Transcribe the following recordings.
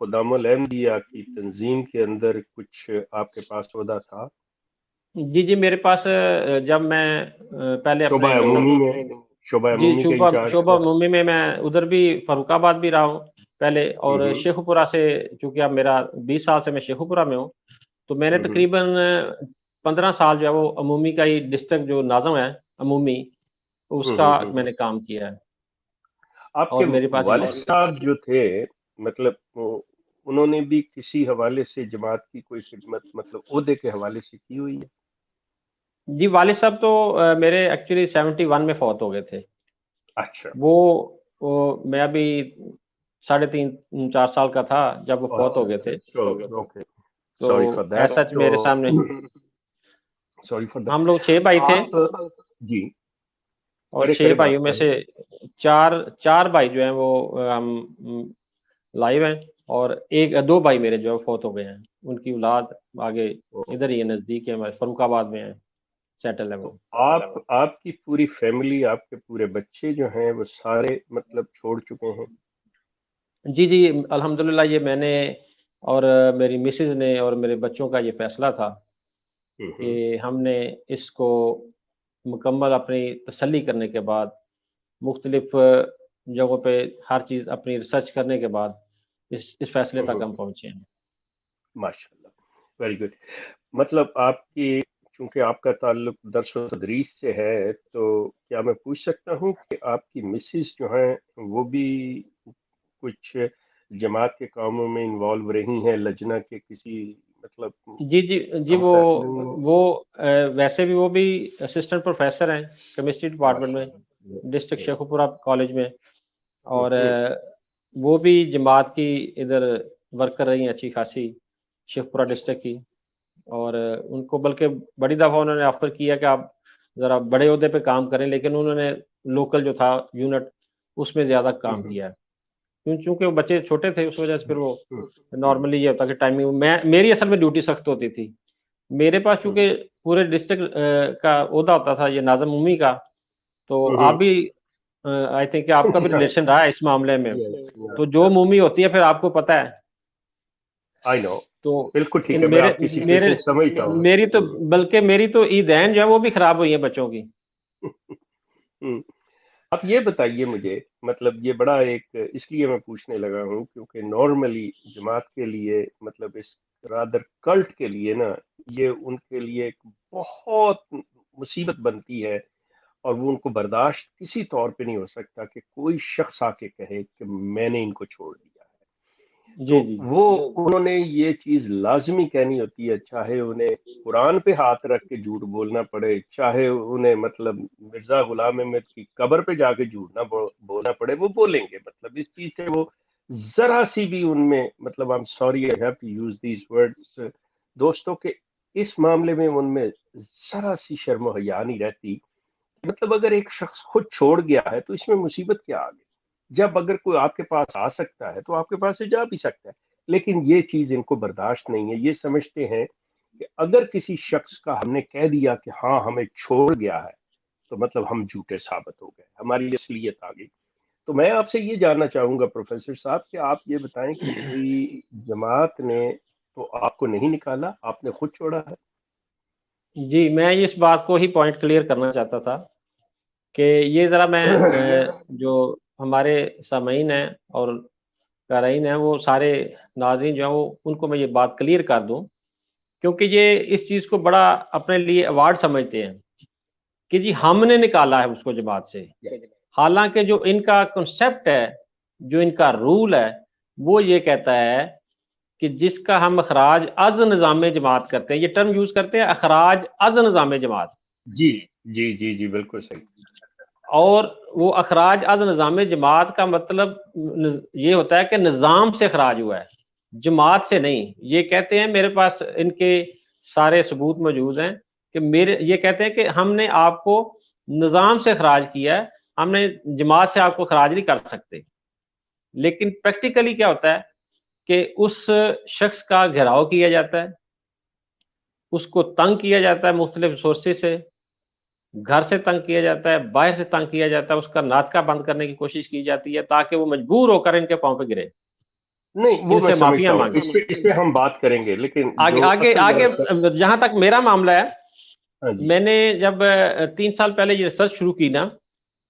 خدام الاحمدیہ کی تنظیم کے اندر کچھ آپ کے پاس عہدہ تھا؟ جی میرے پاس جب میں پہلے شعبہ اپنے جو عمومی میں، شعبہ جی عمومی کا انچارج شعبہ تھا؟ عمومی میں ادھر بھی فاروق آباد بھی رہا ہوں پہلے، اور شیخ پورہ سے چونکہ اب میرا 20 سال سے میں شیخ پورہ میں ہوں، تو میں نے تقریباً 15 سال جو ہے وہ عمومی کا ہی ڈسٹرکٹ جو ناظم ہے عمومی، اس کا میں نے کام کیا ہے۔ آپ اور کے میرے پاس والد صاحب جو تھے، مطلب انہوں نے بھی کسی حوالے سے جماعت کی کوئی خدمت مطلب عہدے کے حوالے سے کی ہوئی ہے؟ جی والد صاحب تو میرے ایکچولی 71 میں فوت ہو گئے تھے۔ اچھا، وہ میں ابھی 3.5-4 سال کا تھا جب وہ فوت ہو گئے تھے، اوکے، تو سوری فار دیٹ۔ ایسا میرے سامنے سوری فار دیٹ۔ ہم لوگ 6 بھائی تھے، جی، اور کرے 6 بات بھائیوں میں کریں۔ سے چار بھائی جو ہیں وہ ہم لائیو ہیں، اور 2 بھائی میرے جو ہے فوت ہو گئے ہیں، ان کی اولاد آگے ادھر ہی ہے، نزدیک ہے، ہمارے فاروق آباد میں ہیں، سیٹل ہے وہ۔ آپ کی پوری فیملی، آپ کے پورے بچے جو ہیں وہ سارے مطلب چھوڑ چکے ہیں؟ جی الحمدللہ یہ میں نے اور میری مسز نے اور میرے بچوں کا یہ فیصلہ تھا کہ ہم نے اس کو مکمل اپنی تسلی کرنے کے بعد، مختلف جگہوں پہ ہر چیز اپنی ریسرچ کرنے کے بعد اس فیصلے تک ہم پہنچے ہیں۔ ماشاء اللہ، ویری گڈ۔ مطلب آپ کی، چونکہ آپ کا تعلق درس و تدریس سے ہے، تو کیا میں پوچھ سکتا ہوں کہ آپ کی مسز جو ہیں وہ بھی کچھ جماعت کے کاموں میں انوالو رہی ہیں، لجنہ کے کسی مطلب؟ جی وہ ویسے بھی وہ بھی اسسٹنٹ پروفیسر ہیں کیمسٹری ڈپارٹمنٹ میں، ڈسٹرکٹ شیخ پورہ کالج میں، اور وہ بھی جماعت کی ادھر ورک کر رہی ہیں اچھی خاصی شیخ پورہ ڈسٹرکٹ کی، اور ان کو بلکہ بڑی دفعہ انہوں نے آفر کیا کہ آپ ذرا بڑے عہدے پہ کام کریں، لیکن انہوں نے لوکل جو تھا یونٹ اس میں زیادہ کام کیا ہے، چونکہ وہ بچے چھوٹے تھے، اس وجہ سے پھر وہ نارملی یہ ہوتا کہ ٹائمنگ میری اصل میں ڈیوٹی سخت ہوتی تھی میرے پاس، چونکہ پورے ڈسٹرکٹ کا عہدہ ہوتا تھا یہ ناظم عمومی کا، تو آپ بھی آئی تھنک کہ آپ کا بھی ریلیشن رہا ہے اس معاملے میں، تو جو عمومی ہوتی ہے پھر آپ کو پتہ ہے، آئی نو، تو بالکل ٹھیک ہے، میں آپ کی سچویشن سمجھتا ہوں۔ میری تو عیدین جو ہے وہ بھی خراب ہوئی ہیں بچوں کی۔ آپ یہ بتائیے مجھے، مطلب یہ بڑا ایک، اس لیے میں پوچھنے لگا ہوں کیونکہ نارملی جماعت کے لیے، مطلب اس رادر کلٹ کے لیے نا، یہ ان کے لیے ایک بہت مصیبت بنتی ہے، اور وہ ان کو برداشت کسی طور پہ نہیں ہو سکتا کہ کوئی شخص آ کے کہے کہ میں نے ان کو چھوڑ دیا ہے۔ تو وہ انہوں نے یہ چیز لازمی کہنی ہوتی ہے، چاہے انہیں قرآن پہ ہاتھ رکھ کے جھوٹ بولنا پڑے، چاہے انہیں مطلب مرزا غلام احمد کی قبر پہ جا کے جھوٹ نہ بولنا پڑے، وہ بولیں گے۔ مطلب اس چیز سے وہ ذرا سی بھی ان میں، مطلب I'm sorry I have to use these words دوستوں، کہ اس معاملے میں ان میں ذرا سی شرم و حیا نہیں رہتی۔ مطلب اگر ایک شخص خود چھوڑ گیا ہے تو اس میں مصیبت کیا آ گئی؟ جب اگر کوئی آپ کے پاس آ سکتا ہے تو آپ کے پاس سے جا بھی سکتا ہے، لیکن یہ چیز ان کو برداشت نہیں ہے۔ یہ سمجھتے ہیں کہ اگر کسی شخص کا ہم نے کہہ دیا کہ ہاں ہمیں چھوڑ گیا ہے تو مطلب ہم جھوٹے ثابت ہو گئے، ہماری اصلیت آ گئی۔ تو میں آپ سے یہ جاننا چاہوں گا پروفیسر صاحب کہ آپ یہ بتائیں کہ کوئی جماعت نے تو آپ کو نہیں نکالا، آپ نے خود چھوڑا ہے؟ جی میں اس بات کو ہی پوائنٹ کلیئر کرنا چاہتا تھا کہ یہ ذرا میں جو ہمارے سامعین ہیں اور قارئین ہیں وہ سارے ناظرین جو ہیں وہ ان کو میں یہ بات کلیئر کر دوں، کیونکہ یہ اس چیز کو بڑا اپنے لیے ایوارڈ سمجھتے ہیں کہ جی ہم نے نکالا ہے اس کو جماعت سے، حالانکہ جو ان کا کنسپٹ ہے، جو ان کا رول ہے، وہ یہ کہتا ہے کہ جس کا ہم اخراج از نظام جماعت کرتے ہیں، یہ ٹرم یوز کرتے ہیں اخراج از نظام جماعت۔ جی جی جی جی بالکل صحیح۔ اور وہ اخراج از نظام جماعت کا مطلب یہ ہوتا ہے کہ نظام سے اخراج ہوا ہے، جماعت سے نہیں۔ یہ کہتے ہیں، میرے پاس ان کے سارے ثبوت موجود ہیں کہ یہ کہتے ہیں کہ ہم نے آپ کو نظام سے اخراج کیا ہے، ہم نے جماعت سے آپ کو اخراج نہیں کر سکتے۔ لیکن پریکٹیکلی کیا ہوتا ہے کہ اس شخص کا گھیراؤ کیا جاتا ہے، اس کو تنگ کیا جاتا ہے مختلف سورسز سے، گھر سے تنگ کیا جاتا ہے، باہر سے تنگ کیا جاتا ہے، اس کا ناطقہ بند کرنے کی کوشش کی جاتی ہے تاکہ وہ مجبور ہو کر ان کے پاؤں پہ گرے۔ نہیں وہ ان میں سے معافیاں سمجھتا ہوں، مانگیں. اس پہ ہم بات کریں گے، لیکن آگے جو آگے اصل آگے بات، جہاں تک میرا معاملہ ہے، ہاں جی، میں نے جب 3 سال پہلے یہ ریسرچ شروع کی نا،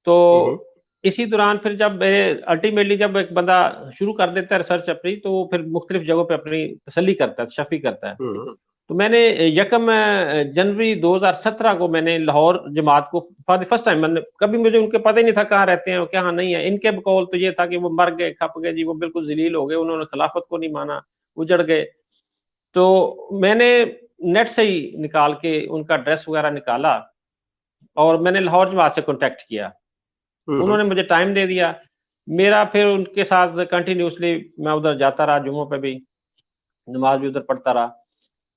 تو ہوں اسی دوران پھر جب الٹیمیٹلی جب ایک بندہ شروع کر دیتا ہے ریسرچ اپنی، تو وہ پھر مختلف جگہوں پہ اپنی تسلی کرتا ہے، تشفی کرتا ہے. ہوں تو میں نے 1 جنوری 2017 کو میں نے لاہور جماعت کو فار دی فرسٹ ٹائم، کبھی مجھے ان کے پتہ ہی نہیں تھا کہاں رہتے ہیں کہاں نہیں ہے. ان کے بقول تو یہ تھا کہ وہ مر گئے، کھپ گئے جی، وہ بالکل ذلیل ہو گئے، انہوں نے خلافت کو نہیں مانا، اجڑ گئے. تو میں نے نیٹ سے ہی نکال کے ان کا ایڈریس وغیرہ نکالا، اور میں نے لاہور جماعت سے کانٹیکٹ کیا. انہوں نے مجھے ٹائم دے دیا، میرا پھر ان کے ساتھ کنٹینیوسلی میں ادھر جاتا رہا، جمعوں پہ بھی نماز بھی ادھر پڑھتا رہا.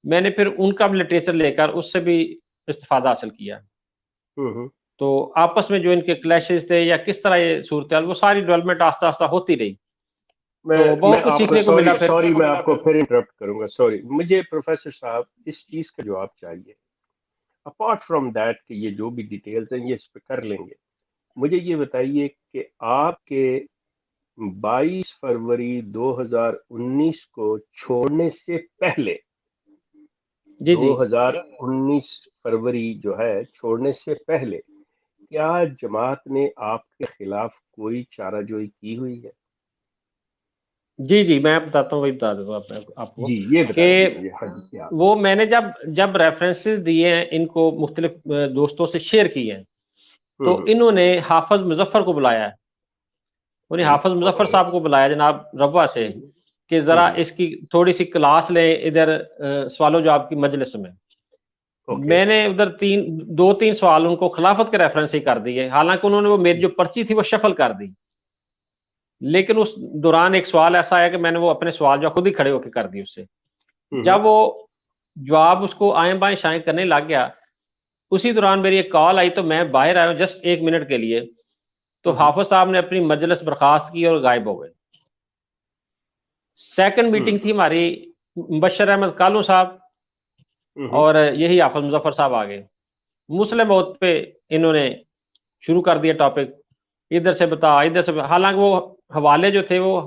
میں نے پھر ان کا بھی لٹریچر لے کر اس سے بھی استفادہ حاصل کیا. ہوں تو آپس میں جو ان کے کلیشز تھے یا کس طرح یہ صورتحال، وہ ساری ڈیولپمنٹ آہستہ آہستہ ہوتی رہی. میں تو بہت کچھ آپ کو سیکھنے کو ملا پھر. سوری میں آپ کو پھر انٹرپٹ کروں گا، سوری. مجھے پروفیسر صاحب اس چیز کا جواب چاہیے، اپارٹ فرام دیٹ کہ یہ جو بھی ڈیٹیلز ہیں یہ اس پہ کر لیں گے. مجھے یہ بتائیے کہ آپ کے 22 فروری 2019 کو چھوڑنے سے پہلے، جی جی 2019 فروری جو ہے چھوڑنے سے پہلے، کیا جماعت نے آپ کے خلاف کوئی چارہ جوئی کی ہوئی ہے؟ جی جی میں بتاتا ہوں، وہی بتا دیتا ہوں آپ کو جی یہ کہ بتائیے مجھے. ہاں جی کیا؟ وہ میں نے جب ریفرنسز دیے ہیں ان کو، مختلف دوستوں سے شیئر کیے ہیں، تو انہوں نے حافظ مظفر کو بلایا ہے. انہیں حافظ مظفر صاحب کو بلایا جناب ربوہ سے، کہ ذرا اس کی تھوڑی سی کلاس لیں ادھر سوال و جواب کی مجلس میں. میں نے ادھر 2-3 سوال ان کو خلافت کے ریفرنس ہی کر دیے، حالانکہ انہوں نے وہ میری جو پرچی تھی وہ شفل کر دی. لیکن اس دوران ایک سوال ایسا آیا کہ میں نے وہ اپنے سوال جو خود ہی کھڑے ہو کے کر دی اس سے. جب وہ جواب اس کو آئیں بائیں شائیں کرنے لگ گیا، اسی دوران میری ایک کال آئی، تو میں باہر آیا ہوں جسٹ 1 منٹ کے لیے، تو حافظ صاحب نے اپنی مجلس برخاست کی اور غائب ہو گئے. سیکنڈ میٹنگ تھی ہماری، مبشر احمد کالو صاحب اور یہی حافظ مظفر صاحب آ گئے. مسلم موت پہ انہوں نے شروع کر دیا ٹاپک، ادھر سے بتا ادھر سے، حالانکہ وہ حوالے جو تھے وہ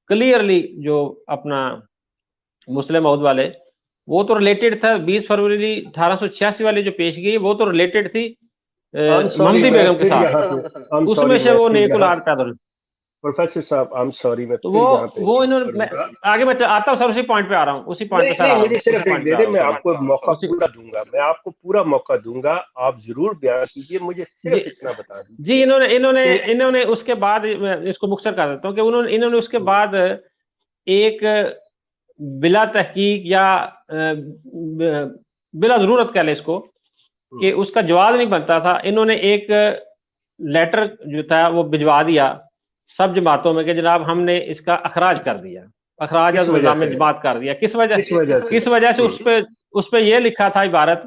کلیئرلی جو اپنا مسلم موت والے، وہ تو ریلیٹڈ تھا 20 فروری 1886 والی جو پیش گئی، وہ تو ریلیٹڈ تھی محمدی بیگم کے ساتھ. اس میں سے وہ نیک اولاد پیدا ہوئی. پروفیسر صاحب آئی ایم سوری، میں تو پھر یہاں پہ وہ انہوں نے آگے میں آتا ہوں سر، اسی پوائنٹ پہ آ رہا ہوں، اسی پوائنٹ پہ سر آ رہا ہوں، مجھے صرف اسی ایک پوائنٹ پہ دے آ دیں، رہا میں ہوں آپ کو موقع سر. پورا دوں گا، میں آپ کو پورا موقع دوں گا، آپ ضرور بیان کیجیے، مجھے صرف اتنا بتا جی دیجیے. انہوں نے اس کے بعد، میں اس کو مختصر کر دیتا ہوں کہ انہوں نے اس کے بعد ایک بلا تحقیق یا بلا ضرورت کہہ لیں اس کو، کہ اس کا جواز نہیں بنتا تھا، انہوں نے ایک لیٹر جو تھا وہ بھجوا دیا سب جماعتوں میں کہ جناب ہم نے اس کا اخراج کر دیا، اخراج از نظام جماعت کر دیا. کس وجہ سے اس پہ یہ لکھا تھا عبارت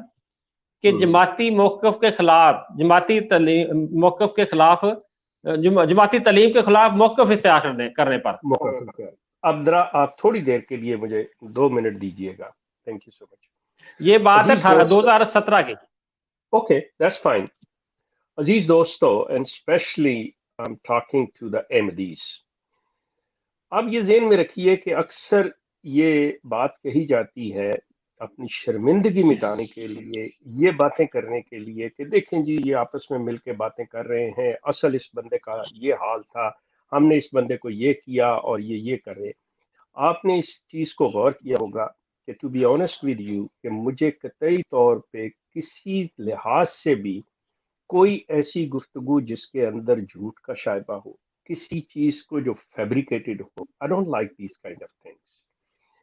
کہ جماعتی موقف کے خلاف، جماعتی موقف کے خلاف، جماعتی تعلیم کے خلاف موقف اختیار کرنے پر. اب ذرا آپ تھوڑی دیر کے لیے مجھے 2 منٹ دیجیے گا. تھینک یو سو مچ. یہ بات ہے 2017 کی. Okay that's fine. عزیز دوستو، and specially I am talking to the Ahmadis, اب یہ ذہن میں رکھیے کہ اکثر یہ بات کہی جاتی ہے اپنی شرمندگی مٹانے کے لیے، یہ باتیں کرنے کے لیے کہ دیکھیں جی یہ آپس میں مل کے باتیں کر رہے ہیں، اصل اس بندے کا یہ حال تھا، ہم نے اس بندے کو یہ کیا اور یہ کر رہے. آپ نے اس چیز کو غور کیا ہوگا کہ to be honest with you, کہ مجھے قطعی طور پہ کسی لحاظ سے بھی کوئی ایسی گفتگو جس کے اندر جھوٹ کا شائبہ ہو، کسی چیز کو جو fabricated who, I don't like these kind of things.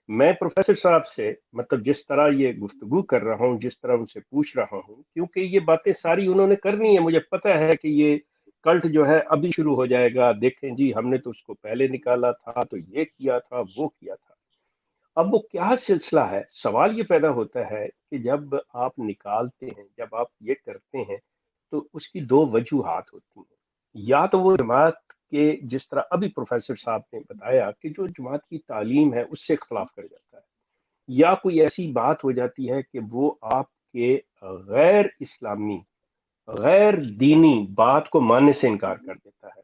میں پروفیسر صاحب سے مطلب جس طرح یہ گفتگو کر رہا ہوں، جس طرح ان سے پوچھ رہا ہوں، کیونکہ یہ باتیں ساری انہوں نے کرنی ہے، مجھے پتہ ہے کہ یہ کلٹ جو ہے ابھی شروع ہو جائے گا، دیکھیں جی ہم نے تو اس کو پہلے نکالا تھا، تو یہ کیا تھا وہ کیا تھا. اب وہ کیا سلسلہ ہے؟ سوال یہ پیدا ہوتا ہے کہ جب آپ نکالتے ہیں، جب آپ یہ کرتے ہیں، تو اس کی 2 وجوہات ہوتی ہیں. یا تو وہ جماعت کے، جس طرح ابھی پروفیسر صاحب نے بتایا کہ جو جماعت کی تعلیم ہے اس سے اختلاف کر جاتا ہے، یا کوئی ایسی بات ہو جاتی ہے کہ وہ آپ کے غیر اسلامی، غیر دینی بات کو ماننے سے انکار کر دیتا ہے.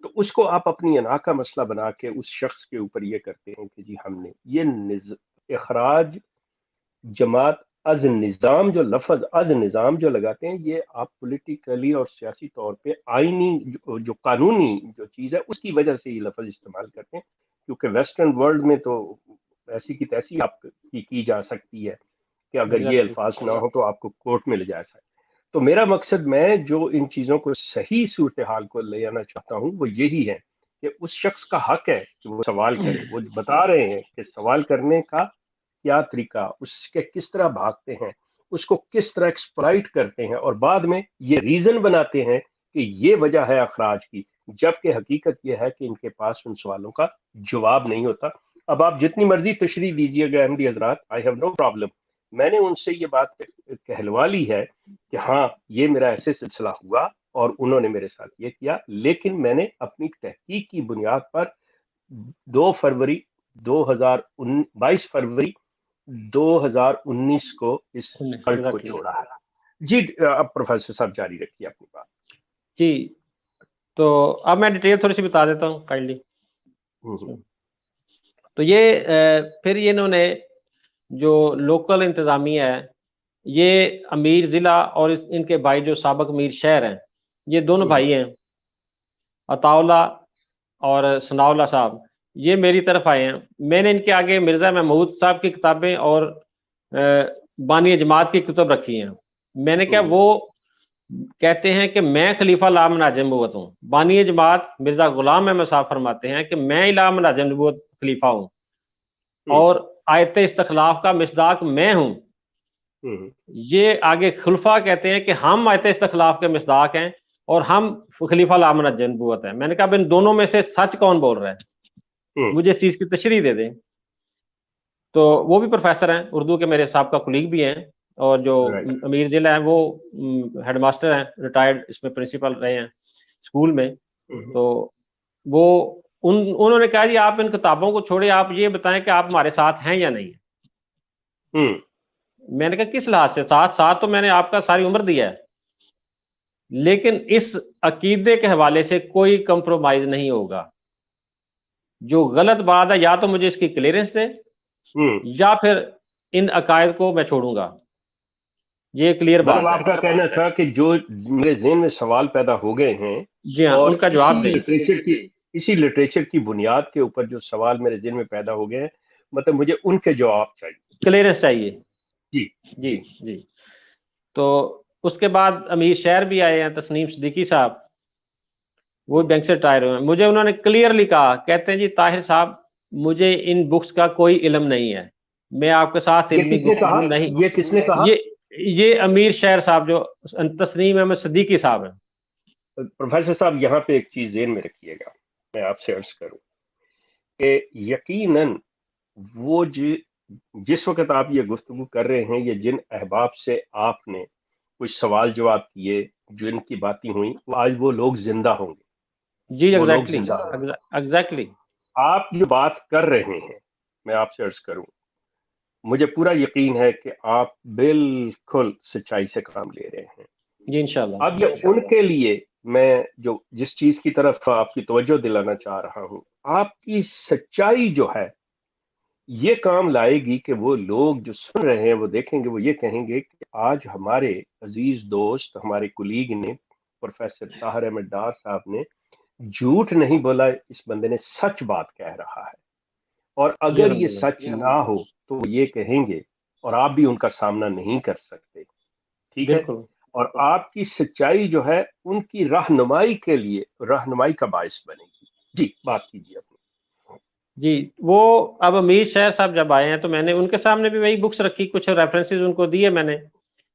تو اس کو آپ اپنی انا کا مسئلہ بنا کے اس شخص کے اوپر یہ کرتے ہیں کہ جی ہم نے یہ اخراج جماعت از نظام، جو لفظ از نظام جو لگاتے ہیں، یہ آپ پولیٹیکلی اور سیاسی طور پہ آئینی جو قانونی جو چیز ہے اس کی وجہ سے یہ لفظ استعمال کرتے ہیں، کیونکہ ویسٹرن ورلڈ میں تو ایسی کی تیسی آپ کی جا سکتی ہے کہ اگر یہ الفاظ نہ ہو تو آپ کو کورٹ میں لے جا سکتے. تو میرا مقصد، میں جو ان چیزوں کو صحیح صورتحال کو لے آنا چاہتا ہوں وہ یہی ہے کہ اس شخص کا حق ہے کہ وہ سوال کرے. وہ بتا رہے ہیں کہ سوال کرنے کا کیا طریقہ، اس کے کس طرح بھاگتے ہیں، اس کو کس طرح ایکسپلائٹ کرتے ہیں، اور بعد میں یہ ریزن بناتے ہیں کہ یہ وجہ ہے اخراج کی، جبکہ حقیقت یہ ہے کہ ان کے پاس ان سوالوں کا جواب نہیں ہوتا. اب آپ جتنی مرضی تشریح دیجیے گا احمدی حضرات، آئی ہیو نو پرابلم. میں نے ان سے یہ بات کہلوا لی ہے کہ ہاں یہ میرا ایسے سلسلہ ہوا اور انہوں نے میرے ساتھ یہ کیا، لیکن میں نے اپنی تحقیق کی بنیاد پر 22 فروری 2019 کو اس کلٹ کو چھوڑا ہے. جی اب پروفیسر صاحب جاری رکھیے اپنی بات. جی تو اب میں ڈیٹیل تھوڑی سی بتا دیتا ہوں کائنڈلی. تو یہ پھر یہ انہوں نے جو لوکل انتظامیہ ہے، یہ امیر ضلع اور ان کے بھائی جو سابق امیر شہر ہیں، یہ دونوں بھائی ہیں عطا اللہ اور ثناء اللہ صاحب، یہ میری طرف آئے ہیں. میں نے ان کے آگے مرزا محمود صاحب کی کتابیں اور بانی جماعت کی کتب رکھی ہیں. میں نے کہا وہ کہتے ہیں کہ میں خلیفہ لا منہاج نبوت ہوں. بانی جماعت مرزا غلام احمد صاحب فرماتے ہیں کہ میں لا منہاج نبوت خلیفہ ہوں اور آیت استخلاف کا مصداق میں ہوں. یہ آگے خلفاء کہتے ہیں کہ ہم آیت استخلاف کے مصداق ہیں اور ہم خلیفہ لا منہاج نبوت ہیں. میں نے کہا اب ان دونوں میں سے سچ کون بول رہا ہے، مجھے اس چیز کی تشریح دے دیں. تو وہ بھی پروفیسر ہیں، اردو کے میرے سابقہ کلیگ بھی ہیں، اور جو امیر ضلع ہیں وہ ہیڈ ماسٹر ہیں، ریٹائرڈ اس میں پرنسپل رہے ہیں اسکول میں. تو وہ انہوں نے کہا جی آپ ان کتابوں کو چھوڑے، آپ یہ بتائیں کہ آپ ہمارے ساتھ ہیں یا نہیں. میں نے کہا کس لحاظ سے ساتھ تو میں نے آپ کا ساری عمر دیا ہے، لیکن اس عقیدے کے حوالے سے کوئی کمپرومائز نہیں ہوگا. جو غلط بات ہے یا تو مجھے اس کی کلیئرنس دے یا پھر ان عقائد کو میں چھوڑوں گا. یہ کلیئر بات ہے. آپ کا کہنا تھا کہ جو میرے ذہن میں سوال پیدا ہو گئے ہیں، جی ہاں، ان کا جواب دیں. اسی لٹریچر کی بنیاد کے اوپر جو سوال میرے ذہن میں پیدا ہو گئے ہیں، مطلب مجھے ان کے جواب چاہیے، کلیئرنس چاہیے. جی جی جی. تو اس کے بعد امیر شہر بھی آئے ہیں، تسنیم صدیقی صاحب، وہ بینک سے ریٹائر ہوئے ہیں. مجھے انہوں نے کلیئرلی کہا، کہتے ہیں جی طاہر صاحب مجھے ان بکس کا کوئی علم نہیں ہے، میں آپ کے ساتھ علمی گفتگو نہیں. یہ کس نے کہا؟ یہ امیر شہر صاحب جو تسنیم احمد صدیقی صاحب ہیں. پروفیسر صاحب یہاں پہ ایک چیز ذہن میں رکھیے گا، میں آپ سے عرض کروں کہ یقیناً وہ جس وقت آپ یہ گفتگو کر رہے ہیں، یہ جن احباب سے آپ نے کچھ سوال جواب کیے، جو ان کی باتیں ہوئیں، آج وہ لوگ زندہ ہوں گے. جی ایگزیکٹلی. آپ جو بات کر رہے ہیں، میں آپ سے عرض کروں، مجھے پورا یقین ہے کہ آپ بالکل سچائی سے کام لے رہے ہیں. جی انشاءاللہ. اب یہ ان کے لیے میں جس چیز کی طرف آپ کی توجہ دلانا چاہ رہا ہوں، آپ کی سچائی جو ہے یہ کام لائے گی کہ وہ لوگ جو سن رہے ہیں وہ دیکھیں گے، وہ یہ کہیں گے کہ آج ہمارے عزیز دوست، ہمارے کلیگ نے، پروفیسر طاہر احمد ڈار صاحب نے جھوٹ نہیں بولا، اس بندے نے سچ بات کہہ رہا ہے. اور اگر یہ سچ نہ ہو تو وہ یہ کہیں گے اور آپ بھی ان کا سامنا نہیں کر سکتے. ٹھیک ہے؟ اور آپ کی سچائی جو ہے ان کی رہنمائی کے لیے رہنمائی کا باعث بنے گی. جی بات کیجیے اپنی. جی وہ اب امیر شہر صاحب جب آئے ہیں تو میں نے ان کے سامنے بھی وہی بکس رکھی، کچھ ریفرنسز ان کو دیے میں نے.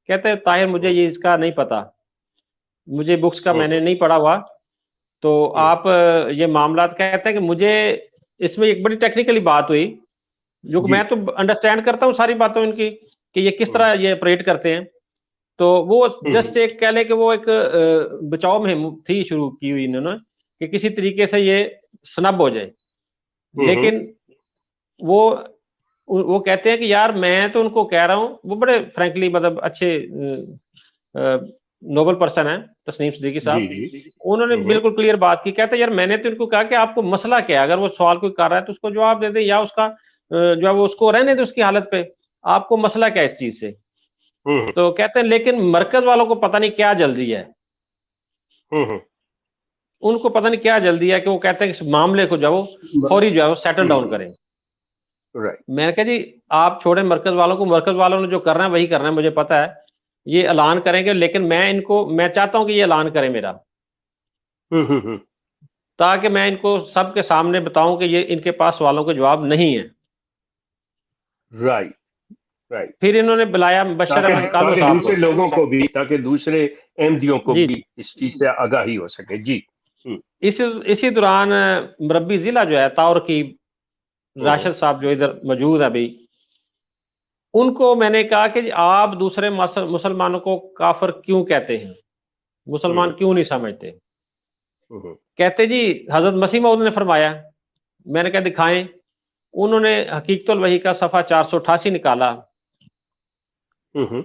کہتے ہیں طاہر مجھے یہ اس کا نہیں پتا، مجھے بکس کا میں نے نہیں پڑھا ہوا، تو آپ یہ معاملات. کہتے ہیں کہ مجھے اس میں ایک بڑی ٹیکنیکلی بات ہوئی جو کہ میں تو انڈرسٹینڈ کرتا ہوں ساری باتوں ان کی کہ یہ کس طرح یہ آپریٹ کرتے ہیں. تو وہ جسٹ ایک کہہ لیں کہ وہ ایک بچاؤ مہم تھی شروع کی ہوئی انہوں نے کہ کسی طریقے سے یہ سنب ہو جائے. لیکن وہ کہتے ہیں کہ یار میں تو ان کو کہہ رہا ہوں، وہ بڑے فرینکلی مطلب اچھے نوبل پرسن ہیں تسنیم صدیقی صاحب, جی انہوں نے بالکل کلیئر بات کی. کہتے ہیں یار میں نے تو ان کو کہا کہ آپ کو مسئلہ کیا ہے, اگر وہ سوال کوئی کر رہا ہے تو اس کو جواب دے دیں, یا اس کا جو ہے وہ اس کو رہنے دیں اس کی حالت پہ, آپ کو مسئلہ کیا ہے اس چیز سے. تو کہتے ہیں لیکن مرکز والوں کو پتہ نہیں کیا جلدی ہے, ان کو پتہ نہیں کیا جلدی ہے کہ وہ کہتے ہیں کہ اس معاملے کو جو ہے وہ فوری جو ہے وہ سیٹل ڈاؤن کریں. میں نے کہا جی آپ چھوڑیں مرکز والوں کو, مرکز والوں نے جو کرنا ہے وہی کرنا ہے, مجھے پتا ہے یہ اعلان کریں گے, لیکن میں چاہتا ہوں کہ یہ اعلان کریں میرا, تاکہ میں ان کو سب کے سامنے بتاؤں کہ یہ ان کے پاس سوالوں کے جواب نہیں ہے. رائٹ. پھر انہوں نے بلایا مبشر احمد کالو صاحب کو, دوسرے لوگوں کو بھی, تاکہ دوسرے احمدیوں کو بھی اس چیز سے آگاہی ہو سکے. جی اسی دوران مربی ضلع جو ہے تاورقیب راشد صاحب جو ادھر موجود ہے ابھی, ان کو میں نے کہا کہ آپ دوسرے مسلمانوں کو کافر کیوں کہتے ہیں, مسلمان کیوں نہیں سمجھتے. کہتے جی حضرت مسیح موعود نے فرمایا. میں نے کہا دکھائیں. انہوں نے حقیقت الوحی کا صفحہ 488 نکالا,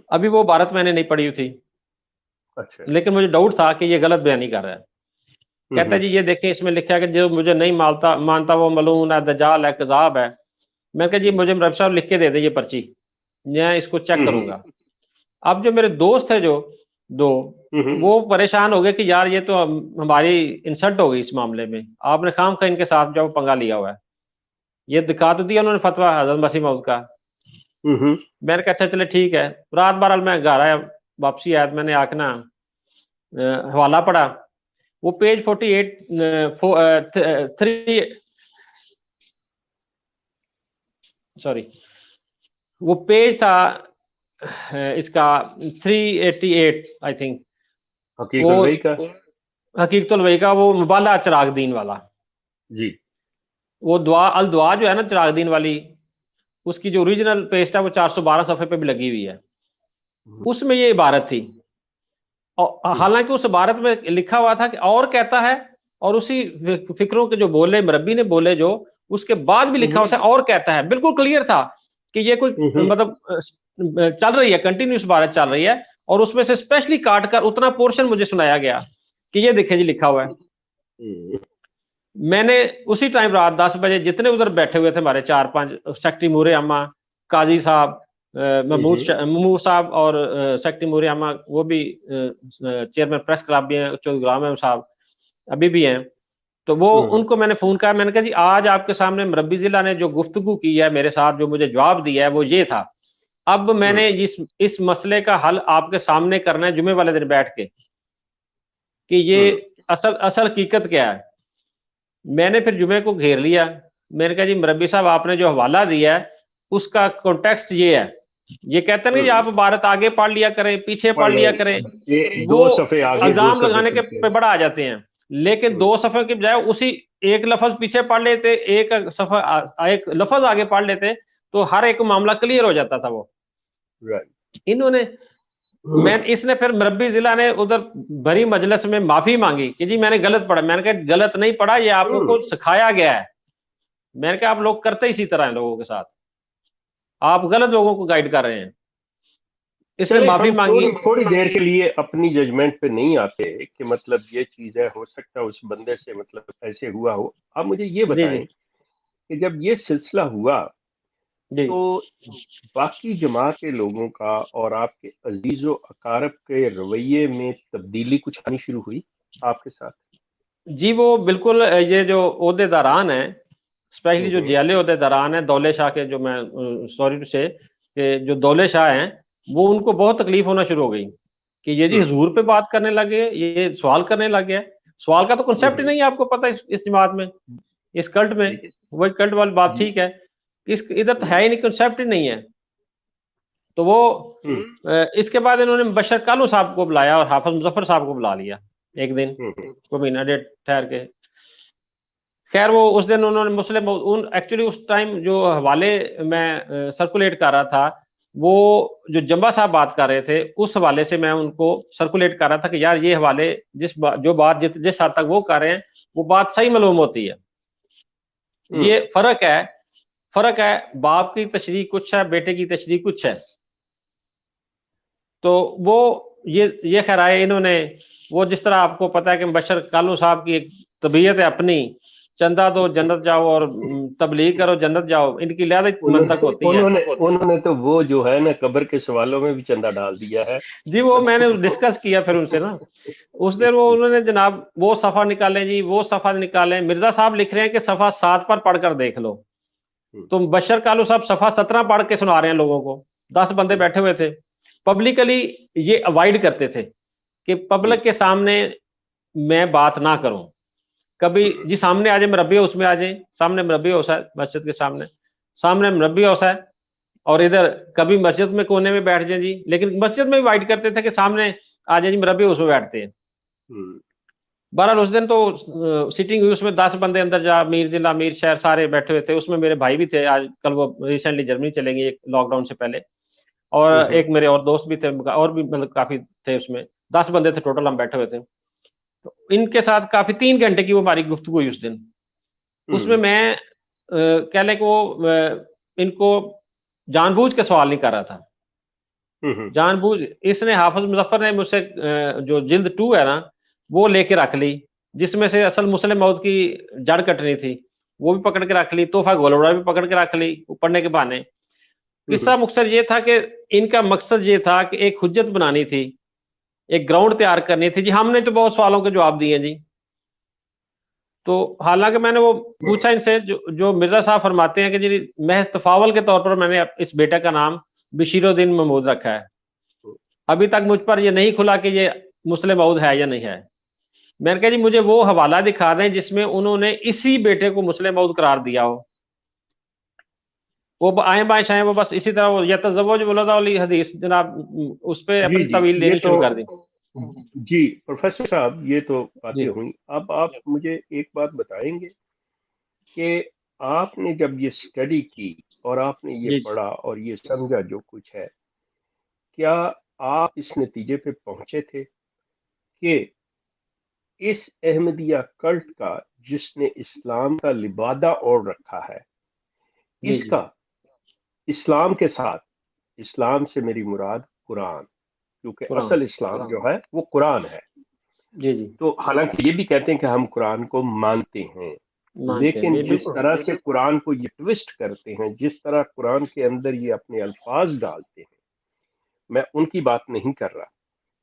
ابھی وہ عبارت میں نے نہیں پڑھی تھی, لیکن مجھے ڈاؤٹ تھا کہ یہ غلط بیانی کر رہا ہے. کہتا ہے جی یہ دیکھیں اس میں لکھا ہے کہ جو مجھے نہیں مانتا وہ ملعون ہے, دجال ہے, کذاب ہے. میں کہا جی مجھے رب صاحب لکھ کے دے دیں یہ پرچی, میں اس کو چیک کروں گا. اب جو میرے دوست ہے جو دو, وہ پریشان ہو گئے کہ یار یہ تو ہماری انسلٹ ہو گئی اس معاملے میں, آپ نے خام خواہ ان کے ساتھ جو پنگا لیا ہوا ہے. یہ دکھا تو دیا انہوں نے فتویٰ حضرت مسیح موعود کا. میں نے کہا اچھا چلے ٹھیک ہے. رات بہرحال میں گھر آیا, واپسی آیا, میں نے آ کے نا حوالہ پڑھا. وہ پیج 48 وہ پیج تھا اس کا 388 آئی تھنک, حقیقت الوحی کا, وہ مبالہ چراغ دین والا. جی وہ الدعا جو ہے نا چراغ دین والی, اس کی جو اوریجنل پیسٹ ہے وہ 412 صفحے پہ بھی لگی ہوئی ہے. اس میں یہ عبارت تھی, حالانکہ اس عبارت میں لکھا ہوا تھا کہ اور کہتا ہے, اور اسی فکروں کے جو بولے مربی نے بولے جو اس کے بعد بھی لکھا ہوا تھا اور کہتا ہے. بالکل کلیئر تھا کہ یہ کوئی مطلب چل رہی ہے, کنٹینیوس عبارت چل رہی ہے, اور اس میں سے اسپیشلی کاٹ کر اتنا پورشن مجھے سنایا گیا کہ یہ دیکھیں جی لکھا ہوا ہے. میں نے اسی ٹائم رات 10 بجے جتنے ادھر بیٹھے ہوئے تھے ہمارے 4-5 سیکٹری مور اما, قاضی صاحب, محمود صاحب, اور سیکٹری مور اما وہ بھی چیئرمین پریس کلب بھی ہیں, چودھری غلام احمد صاحب ابھی بھی ہیں. تو وہ ان کو میں نے فون کیا, میں نے کہا جی آج آپ کے سامنے مربی ضلع نے جو گفتگو کی ہے میرے ساتھ, جو مجھے جواب دیا ہے وہ یہ تھا. اب میں نے اس مسئلے کا حل آپ کے سامنے کرنا ہے جمعے والے دن بیٹھ کے, کہ یہ اصل حقیقت کیا ہے. میں نے پھر جمعے کو گھیر لیا. میں نے کہا جی مربی صاحب آپ نے جو حوالہ دیا ہے اس کا کانٹیکسٹ یہ ہے. یہ کہتے ہیں کہ آپ عبارت آگے پڑھ لیا کریں, پیچھے پڑھ لیا کریں, وہ الزام لگانے کے پہ بڑا آ جاتے ہیں. لیکن 2 صفحے کے بجائے اسی ایک لفظ پیچھے پڑھ لیتے, ایک لفظ آگے پڑھ لیتے, تو ہر ایک معاملہ کلیئر ہو جاتا تھا. وہ انہوں نے اس نے پھر مربی ضلع نے ادھر بھری مجلس میں معافی مانگی کہ جی میں نے غلط پڑھا. میں نے کہا غلط نہیں پڑھا, یہ آپ کو سکھایا گیا ہے. میں نے کہا آپ لوگ کرتے اسی طرح ہیں لوگوں کے ساتھ, آپ غلط لوگوں کو گائیڈ کر رہے ہیں. اس نے معافی مانگی. تھوڑی دیر کے لیے اپنی ججمنٹ پہ نہیں آتے کہ مطلب یہ چیز ہے, ہو سکتا ہے اس بندے سے مطلب ایسے ہوا ہو. آپ مجھے یہ بتائیں کہ جب یہ سلسلہ ہوا تو باقی جماعت کے لوگوں کا اور آپ کے عزیز و اقارب کے رویے میں تبدیلی کچھ آنی شروع ہوئی آپ کے ساتھ؟ جی وہ بالکل, یہ جو عہدے داران ہیں, اسپیشلی جو جیالے عہدے داران ہیں دولے شاہ کے, جو میں سوری ٹو سے کہ جو دولے شاہ ہیں, وہ ان کو بہت تکلیف ہونا شروع ہو گئی کہ یہ جی حضور پہ بات کرنے لگے, یہ سوال کرنے لگ گیا. سوال کا تو کنسیپٹ ہی نہیں ہے, آپ کو پتہ اس جماعت میں, اس کلٹ میں. وہی کلٹ والی بات ٹھیک ہے, ادھر تو ہے ہی نہیں, کنسیپٹ ہی نہیں ہے. تو وہ اس کے بعد انہوں نے مبشر کالو صاحب کو بلایا اور حافظ مظفر صاحب کو بلا لیا ایک دن, کو مہینہ ڈیڑھ ٹھہر کے. خیر وہ اس دن انہوں نے مسلم ایکچولی اس ٹائم جو حوالے میں سرکولیٹ کر رہا تھا, وہ جو جمبا صاحب بات کر رہے تھے اس حوالے سے میں ان کو سرکولیٹ کر رہا تھا کہ یار یہ حوالے جو بات جس حد تک وہ کر رہے ہیں وہ بات صحیح معلوم ہوتی ہے. یہ فرق ہے, باپ کی تشریح کچھ ہے, بیٹے کی تشریح کچھ ہے. تو وہ یہ خیر آئے انہوں نے وہ جس طرح آپ کو پتا ہے کہ مبشر کالو صاحب کی ایک طبیعت ہے اپنی، چندہ دو جنت جاؤ اور تبلیغ کرو جنت جاؤ، ان کی لہذا منطق ہوتی ہے. انہوں نے تو وہ جو ہے نا قبر کے سوالوں میں بھی چندہ ڈال دیا ہے. جی وہ میں نے ڈسکس کیا پھر ان سے نا اس دن، وہ انہوں نے جناب وہ صفحہ نکالیں جی، وہ صفحہ نکالیں. مرزا صاحب لکھ رہے ہیں کہ صفحہ 7 پر پڑھ کر دیکھ لو، تو مبشر کالو صاحب صفحہ 17 پڑھ کے سنا رہے ہیں لوگوں کو. 10 بندے بیٹھے ہوئے تھے. پبلکلی یہ اوائڈ کرتے تھے کہ پبلک کے سامنے میں بات نہ کروں. کبھی جی سامنے آ جائے مربی ہاؤس میں آ جائیں، سامنے مربی ہاؤس ہے مسجد کے سامنے مربی ہاؤس ہے، اور ادھر کبھی مسجد میں کونے میں بیٹھ جائیں جی. لیکن مسجد میں اوائڈ کرتے تھے کہ سامنے آ جائیں جی مربی ہاؤس میں بیٹھتے ہیں. بہرحال اس دن تو سیٹنگ ہوئی، اس میں 10 بندے اندر جا، میر ضلع میر شہر سارے بیٹھے ہوئے تھے. اس میں میرے بھائی بھی تھے، آج کل وہ ریسنٹلی جرمنی چلے گئے لاک ڈاؤن سے پہلے، اور ایک میرے اور دوست بھی تھے، اور بھی مطلب کافی تھے. اس میں 10 بندے تھے ٹوٹل، ہم بیٹھے ہوئے تھے. تو ان کے ساتھ کافی 3 گھنٹے کی وہ ہماری گفتگو ہوئی اس دن. اس میں کہہ لیں کہ وہ ان کو جان بوجھ کے سوال نہیں کر رہا تھا. جان بوجھ اس نے، حافظ مظفر نے مجھ سے جو جلد 2 ہے نا وہ لے کے رکھ لی، جس میں سے اصل مسلم موت کی جڑ کٹنی تھی، وہ بھی پکڑ کے رکھ لی. تحفہ گولوڑا بھی پکڑ کے رکھ لی پڑھنے کے بہانے. قصہ مختصر یہ تھا کہ ان کا مقصد یہ تھا کہ ایک حجت بنانی تھی، ایک گراؤنڈ تیار کرنی تھی. جی ہم نے تو بہت سوالوں کے جواب دیے جی. تو حالانکہ میں نے وہ پوچھا ان سے، جو مرزا صاحب فرماتے ہیں کہ جی محض تفاول کے طور پر میں نے اس بیٹے کا نام بشیر الدین محمود رکھا ہے. ابھی تک مجھ پر یہ نہیں کھلا کہ یہ مسلم موعود ہے یا نہیں ہے. میں نے کہا جی مجھے وہ حوالہ دکھا دیں جس میں انہوں نے اسی بیٹے کو مسلم موعود قرار دیا ہو. وہ آئیں بائیں شائیں وہ بس اسی طرح وہ یتزوج ولد علی حدیث جناب اس پہ اپنی طویل دینی شروع کر دی. جی پروفیسر صاحب یہ تو باتیں جی ہوئیں. اب آپ مجھے ایک بات بتائیں گے کہ آپ نے جب یہ اسٹڈی کی اور آپ نے یہ جی پڑھا اور یہ سمجھا جو کچھ ہے، کیا آپ اس نتیجے پہ پہنچے تھے کہ اس احمدیہ کلٹ کا جس نے اسلام کا لبادہ اوڑھ رکھا ہے، جی اس کا اسلام کے ساتھ، اسلام سے میری مراد قرآن، کیونکہ قرآن اصل اسلام جو ہے وہ قرآن ہے. جی جی تو حالانکہ یہ بھی کہتے ہیں کہ ہم قرآن کو مانتے ہیں، مانتے ہیں لیکن جی جس بالکل. طرح سے قرآن کو یہ ٹوسٹ کرتے ہیں، جس طرح قرآن کے اندر یہ اپنے الفاظ ڈالتے ہیں، میں ان کی بات نہیں کر رہا.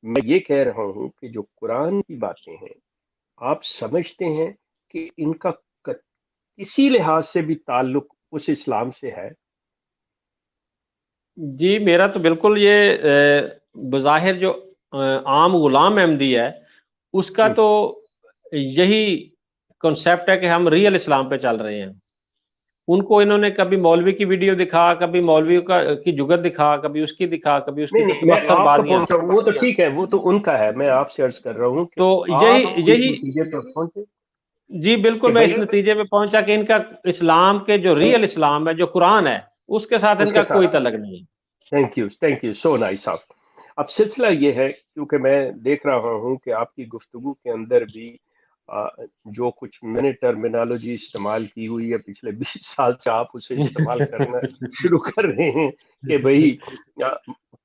میں یہ کہہ رہا ہوں کہ جو قرآن کی باتیں ہیں، آپ سمجھتے ہیں کہ ان کا کسی لحاظ سے بھی تعلق اس اسلام سے ہے؟ جی میرا تو بالکل یہ بظاہر جو عام غلام احمدی ہے اس کا تو یہی کنسیپٹ ہے کہ ہم ریئل اسلام پہ چل رہے ہیں. ان کو انہوں نے کبھی مولوی کی ویڈیو دکھا، کبھی مولوی کی جگت دکھا، کبھی اس کی دکھا، کبھی اس کی نہیں میں تبصر آپ کا بازیاں. پہنچ رہا ہوں، وہ تو ٹھیک ہے، وہ تو ان کا ہے. میں آپ سے عرض کر رہا ہوں کہ تو آپ اس یہی نتیجے پر پہنچے جی بالکل کہ میں بھائی اس نتیجے پہ پہنچا کہ ان کا اسلام کے جو ریئل اسلام ہے، جو قرآن ہے، اس کے ساتھ اس ان کے کا کوئی ساتھ. تعلق نہیں ہے. Thank you so nice. آپ اب سلسلہ یہ ہے، کیونکہ میں دیکھ رہا ہوں کہ آپ کی گفتگو کے اندر بھی جو کچھ میں نے ٹرمینالوجی استعمال کی ہوئی ہے پچھلے 20 سال سے، آپ اسے استعمال کرنا شروع کر رہے ہیں کہ بھئی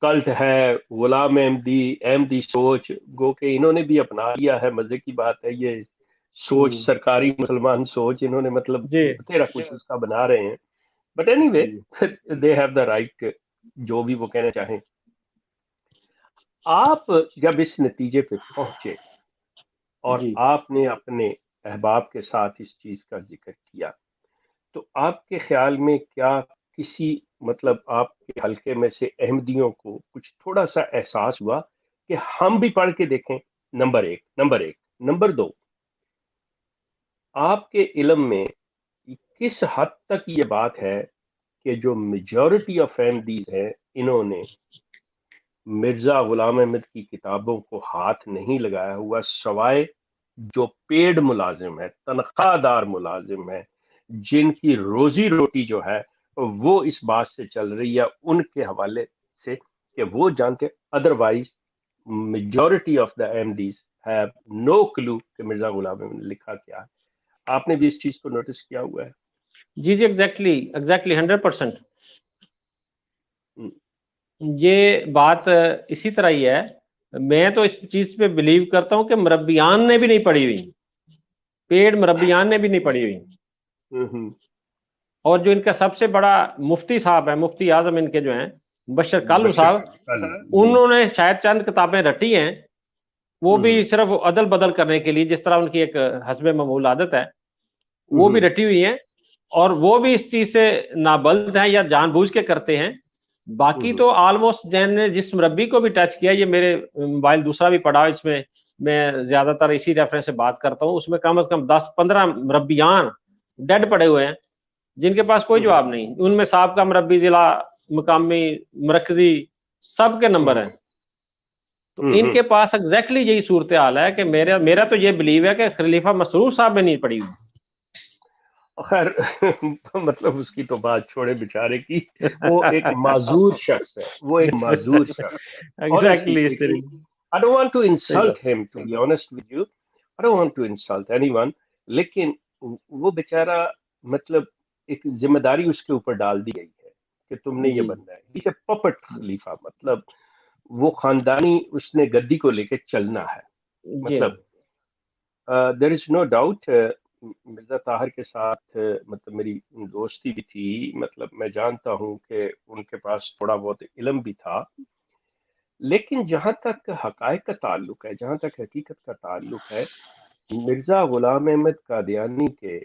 کلٹ ہے، غلام احمدی سوچ، گو کہ انہوں نے بھی اپنا لیا ہے. مزے کی بات ہے یہ سوچ، سرکاری مسلمان سوچ، انہوں نے مطلب جی بتھیرا کچھ اس کا بنا رہے ہیں. But any way they have the right جو بھی وہ کہنا چاہیں. آپ جب اس نتیجے پہ پہنچے اور جی آپ نے اپنے احباب کے ساتھ اس چیز کا ذکر کیا، تو آپ کے خیال میں کیا کسی مطلب آپ کے حلقے میں سے احمدیوں کو کچھ تھوڑا سا احساس ہوا کہ ہم بھی پڑھ کے دیکھیں؟ نمبر ایک. نمبر دو، آپ کے علم میں کس حد تک یہ بات ہے کہ جو میجورٹی آف احمدیز ہیں انہوں نے مرزا غلام احمد کی کتابوں کو ہاتھ نہیں لگایا ہوا، سوائے جو پیڈ ملازم ہے، تنخواہ دار ملازم ہے، جن کی روزی روٹی جو ہے وہ اس بات سے چل رہی ہے ان کے حوالے سے کہ وہ جانتے. Otherwise majority of the Ahmadis have no clue کہ مرزا غلام احمد نے لکھا کیا ہے. آپ نے بھی اس چیز کو نوٹس کیا ہوا ہے؟ جی جی ایگزیکٹلی 100%. یہ بات اسی طرح ہی ہے. میں تو اس چیز پہ بلیو کرتا ہوں کہ مربیان نے بھی نہیں پڑھی ہوئی، پیڈ مربیان نے بھی نہیں پڑھی ہوئی. اور جو ان کا سب سے بڑا مفتی صاحب ہے، مفتی اعظم ان کے جو ہیں مبشر کالو صاحب، انہوں نے شاید چند کتابیں رٹی ہیں، وہ بھی صرف عدل بدل کرنے کے لیے، جس طرح ان کی ایک حسب معمول عادت ہے، وہ بھی رٹی ہوئی ہیں، اور وہ بھی اس چیز سے نابلد ہیں یا جان بوجھ کے کرتے ہیں. باقی تو آلموسٹ جن نے جس مربی کو بھی ٹچ کیا، یہ میرے موبائل دوسرا بھی پڑا، اس میں میں زیادہ تر اسی ریفرنس سے بات کرتا ہوں، اس میں کم از کم 10-15 مربیان ڈیڈ پڑے ہوئے ہیں جن کے پاس کوئی جواب نہیں. ان میں سابقہ مربی ضلع، مقامی، مرکزی، سب کے نمبر ہیں. تو ان کے پاس ایگزیکٹلی یہی صورتحال ہے کہ میرا تو یہ بلیو ہے کہ خلیفہ مسرور صاحب میں نہیں پڑی ہوئی. خیر مطلب اس کی تو بات چھوڑے بیچارے کی، وہ ایک معذور شخص ہے، وہ ایک معذور شخص ہے. ایگزیکٹلی اس Honestly طریقے. I don't want to insult him, to be honest with you. I don't want to insult anyone. لیکن وہ بیچارہ مطلب ایک ذمہ داری اس کے اوپر ڈال دی گئی ہے کہ تم نے یہ بننا ہے. He's a puppet خلیفہ، مطلب وہ خاندانی اس نے گدی کو لے کے چلنا ہے. مطلب there is no doubt Mirza Tahir کے ساتھ مطلب میری دوستی بھی تھی، مطلب میں جانتا ہوں کہ ان کے پاس تھوڑا بہت علم بھی تھا، لیکن جہاں تک حقائق کا تعلق ہے، جہاں تک حقیقت کا تعلق ہے، مرزا غلام احمد قادیانی کے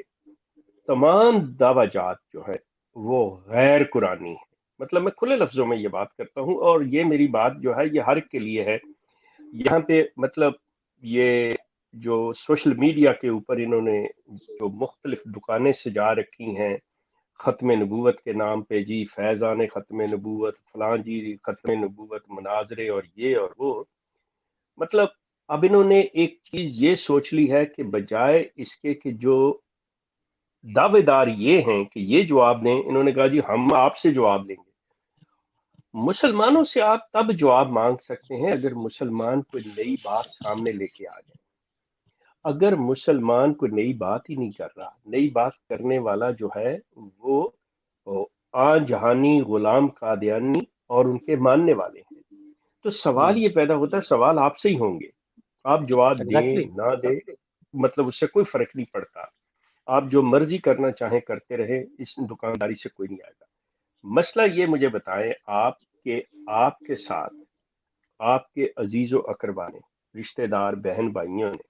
تمام دعویٰ جات جو ہے وہ غیر قرآنی ہے. مطلب میں کھلے لفظوں میں یہ بات کرتا ہوں، اور یہ میری بات جو ہے یہ ہر ایک کے لیے ہے. یہاں پہ مطلب یہ جو سوشل میڈیا کے اوپر انہوں نے جو مختلف دکانیں سجا رکھی ہیں ختم نبوت کے نام پہ، جی فیضان ختم نبوت، فلاں جی ختم نبوت، مناظرے اور یہ اور وہ، مطلب اب انہوں نے ایک چیز یہ سوچ لی ہے کہ بجائے اس کے کہ جو دعوے دار یہ ہیں کہ یہ جواب دیں، انہوں نے کہا جی ہم آپ سے جواب لیں گے. مسلمانوں سے آپ تب جواب مانگ سکتے ہیں اگر مسلمان کوئی نئی بات سامنے لے کے آ جائے. اگر مسلمان کوئی نئی بات ہی نہیں کر رہا، نئی بات کرنے والا جو ہے وہ آن جہانی غلام قادیانی اور ان کے ماننے والے ہیں، تو سوال یہ پیدا ہوتا ہے، سوال آپ سے ہی ہوں گے. آپ جواب دیں نہ دیں مطلب اس سے کوئی فرق نہیں پڑتا، آپ جو مرضی کرنا چاہیں کرتے رہیں، اس دکانداری سے کوئی نہیں آئے گا. مسئلہ یہ مجھے بتائیں آپ کہ آپ کے ساتھ آپ کے عزیز و اقربا نے، رشتہ دار، بہن بھائیوں نے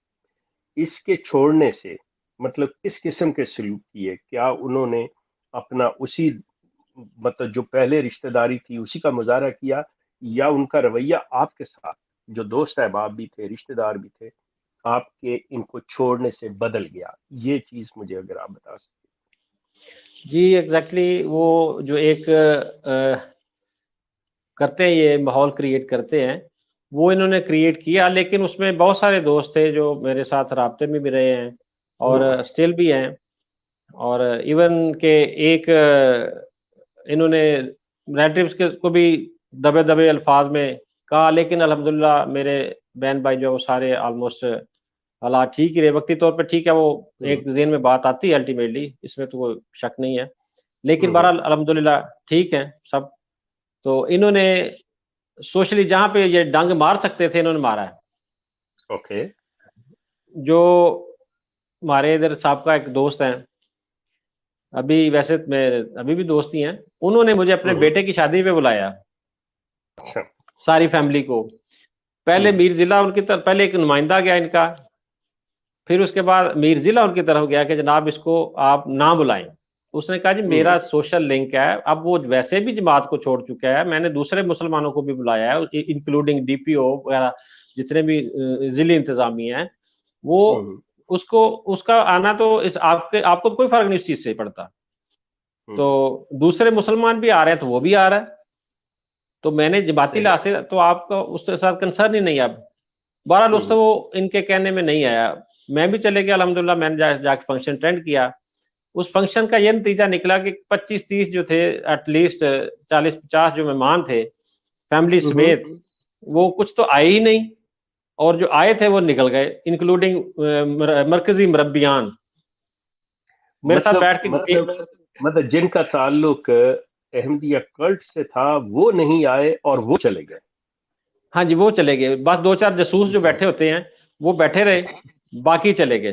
اس کے چھوڑنے سے مطلب کس قسم کے سلوک کیے؟ کیا انہوں نے اپنا اسی مطلب جو پہلے رشتہ داری تھی اسی کا مظاہرہ کیا، یا ان کا رویہ آپ کے ساتھ جو دوست احباب بھی تھے، رشتہ دار بھی تھے، آپ کے ان کو چھوڑنے سے بدل گیا؟ یہ چیز مجھے اگر آپ بتا سکتے. جی ایگزیکٹلی وہ جو ایک کرتے ہیں، یہ ماحول کریٹ کرتے ہیں، وہ انہوں نے کریٹ کیا، لیکن اس میں بہت سارے دوست تھے جو میرے ساتھ رابطے میں بھی رہے ہیں اور اسٹل بھی ہیں، اور ایون کہ ایک انہوں نے ریلیٹیوز کو بھی دبے دبے الفاظ میں کہا، لیکن الحمدللہ میرے بہن بھائی جو سارے آلموسٹ حالات ٹھیک ہی رہے. وقتی طور پہ ٹھیک ہے، وہ ایک ذہن میں بات آتی ہے الٹیمیٹلی، اس میں تو کوئی شک نہیں ہے، لیکن بہرحال الحمدللہ ٹھیک ہیں سب. تو انہوں نے سوشلی جہاں پہ یہ ڈنگ مار سکتے تھے انہوں نے مارا ہے. اوکے. جو ہمارے ادھر سابقہ ایک دوست ہیں، ابھی ویسے میں ابھی بھی دوست ہی ہیں، انہوں نے مجھے اپنے بیٹے کی شادی پہ بلایا ساری فیملی کو. پہلے میر ضلع ان کی طرف، پہلے ایک نمائندہ گیا ان کا، پھر اس کے بعد میر ضلع ان کی طرف گیا کہ جناب اس کو آپ نہ بلائیں. اس نے کہا جی میرا سوشل لنک ہے. اب وہ ویسے بھی جماعت کو چھوڑ چکا ہے، میں نے دوسرے مسلمانوں کو بھی بلایا ہے انکلوڈنگ ڈی پی او وغیرہ جتنے بھی ضلعی انتظامیہ ہیں، وہ اس کا آنا تو آپ کو کوئی فرق نہیں اس چیز سے پڑتا. تو دوسرے مسلمان بھی آ رہے ہیں تو وہ بھی آ رہا ہے، تو میں نے جماعتی لحاظ سے تو آپ کا اس کے ساتھ کنسرن ہی نہیں. اب بہرحال اس سے وہ ان کے کہنے میں نہیں آیا، میں بھی چلے گیا الحمدللہ. میں نے جا کے فنکشن اٹینڈ کیا. اس فنکشن کا یہ نتیجہ نکلا کہ 25-30 جو تھے، ایٹ لیسٹ 40-50 جو مہمان تھے فیملی سمیت، وہ کچھ تو آئے ہی نہیں، اور جو آئے تھے وہ نکل گئے، انکلوڈنگ مرکزی مربیان میرے ساتھ بیٹھ کے. مطلب جن کا تعلق احمدیہ کلٹ سے تھا وہ نہیں آئے اور وہ چلے گئے. ہاں جی وہ چلے گئے، بس 2-4 جاسوس جو بیٹھے ہوتے ہیں وہ بیٹھے رہے، باقی چلے گئے.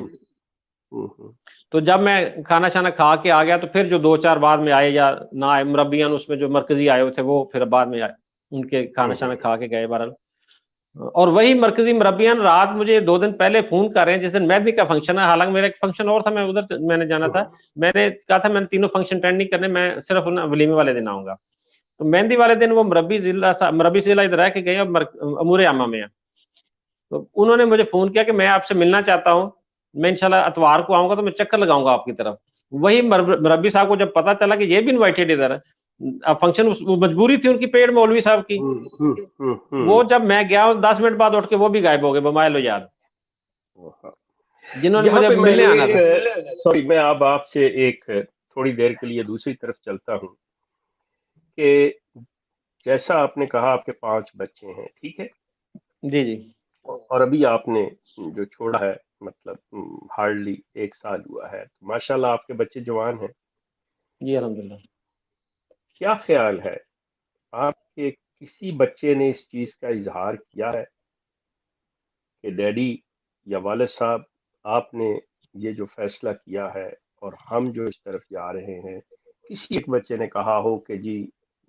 تو جب میں کھانا شانا کھا کے آ گیا تو پھر جو 2-4 بعد میں آئے یا نہ آئے مربیان اس میں جو مرکزی آئے ہوئے تھے وہ پھر بعد میں آئے، ان کے کھانا شانا کھا کے گئے بہرحال. اور وہی مرکزی مربیان رات مجھے 2 دن پہلے فون کر رہے ہیں جس دن مہندی کا فنکشن ہے، حالانکہ میرا ایک فنکشن اور تھا، میں ادھر میں نے جانا تھا، میں نے کہا تھا میں نے تینوں فنکشن اٹینڈ نہیں کرنے، میں صرف ولیمے والے دن آؤں گا. تو مہندی والے دن وہ مربی ضلع ادھر رہ کے گئے اور امور عامہ میں ہیں. تو انہوں نے مجھے فون کیا کہ میں آپ سے ملنا چاہتا ہوں، میں انشاءاللہ اتوار کو آؤں گا تو میں چکر لگاؤں گا آپ کی طرف. وہی مربی صاحب کو جب پتا چلا کہ یہ بھی انوائٹیڈ ادھر ہے، اب فنکشن مجبوری تھی ان کی پیڑ مولوی صاحب کی، وہ جب میں گیا 10 منٹ بعد اٹھ کے وہ بھی غائب ہو گئے بمائل یاد، جنہوں نے مجھے ملنے آنا تھا. سوری میں اب آپ سے ایک تھوڑی دیر کے لیے دوسری طرف چلتا ہوں کہ جیسا آپ نے کہا آپ کے 5 بچے ہیں، ٹھیک ہے جی جی اور ابھی آپ نے جو چھوڑا ہے مطلب ہارڈلی 1 سال ہوا ہے، ماشاءاللہ آپ کے بچے جوان ہیں. جی الحمدللہ. کیا خیال ہے آپ کے کسی بچے نے اس چیز کا اظہار کیا ہے کہ ڈیڈی یا والد صاحب آپ نے یہ جو فیصلہ کیا ہے اور ہم جو اس طرف جا رہے ہیں، کسی ایک بچے نے کہا ہو کہ جی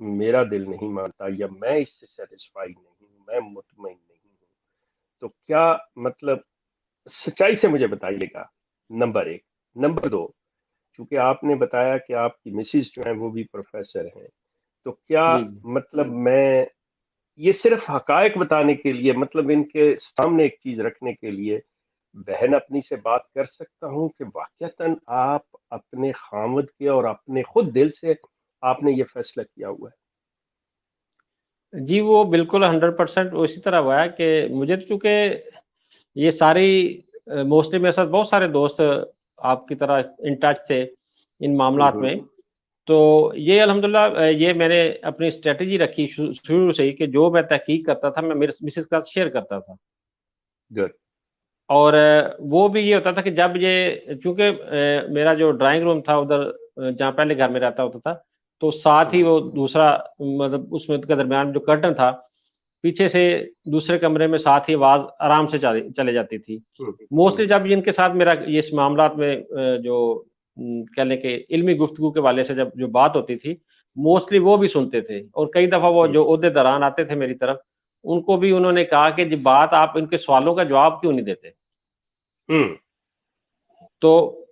میرا دل نہیں مانتا یا میں اس سے سیٹسفائی نہیں ہوں، میں مطمئن نہیں ہوں؟ تو کیا مطلب سچائی سے مجھے بتائیے گا، نمبر 1. نمبر 2، چونکہ آپ نے بتایا کہ آپ کی مسز جو ہیں وہ بھی پروفیسر ہیں، تو کیا جی مطلب میں یہ صرف حقائق بتانے کے لیے، مطلب ان کے سامنے ایک چیز رکھنے کے لیے بہن اپنی سے بات کر سکتا ہوں کہ واقعتاً آپ اپنے خامد کے اور اپنے خود دل سے آپ نے یہ فیصلہ کیا ہوا ہے؟ جی وہ بالکل 100% اسی طرح ہوا ہے کہ مجھے تو چونکہ یہ ساری موسٹلی میرے ساتھ بہت سارے دوست آپ کی طرح ان ٹچ تھے ان معاملات میں، تو یہ الحمدللہ یہ میں نے اپنی اسٹریٹجی رکھی شروع سے ہی کہ جو میں تحقیق کرتا تھا میں میرے مسز کا شیئر کرتا تھا. گڈ. اور وہ بھی یہ ہوتا تھا کہ جب یہ چونکہ میرا جو ڈرائنگ روم تھا ادھر جہاں پہلے گھر میں رہتا ہوتا تھا تو ساتھ ہی وہ دوسرا مطلب اس میں کے درمیان جو کرٹن تھا پیچھے سے دوسرے کمرے میں ساتھ ہی آواز آرام سے چلے جاتی تھی. موسٹلی جب ان کے ساتھ میرا اس معاملات میں جو کہہ لیں کہ علمی گفتگو کے والے سے جب جو بات ہوتی تھی موسٹلی وہ بھی سنتے تھے، اور کئی دفعہ وہ جو عہدے داران آتے تھے میری طرف ان کو بھی انہوں نے کہا کہ جی بات آپ ان کے سوالوں کا جواب کیوں نہیں دیتے. تو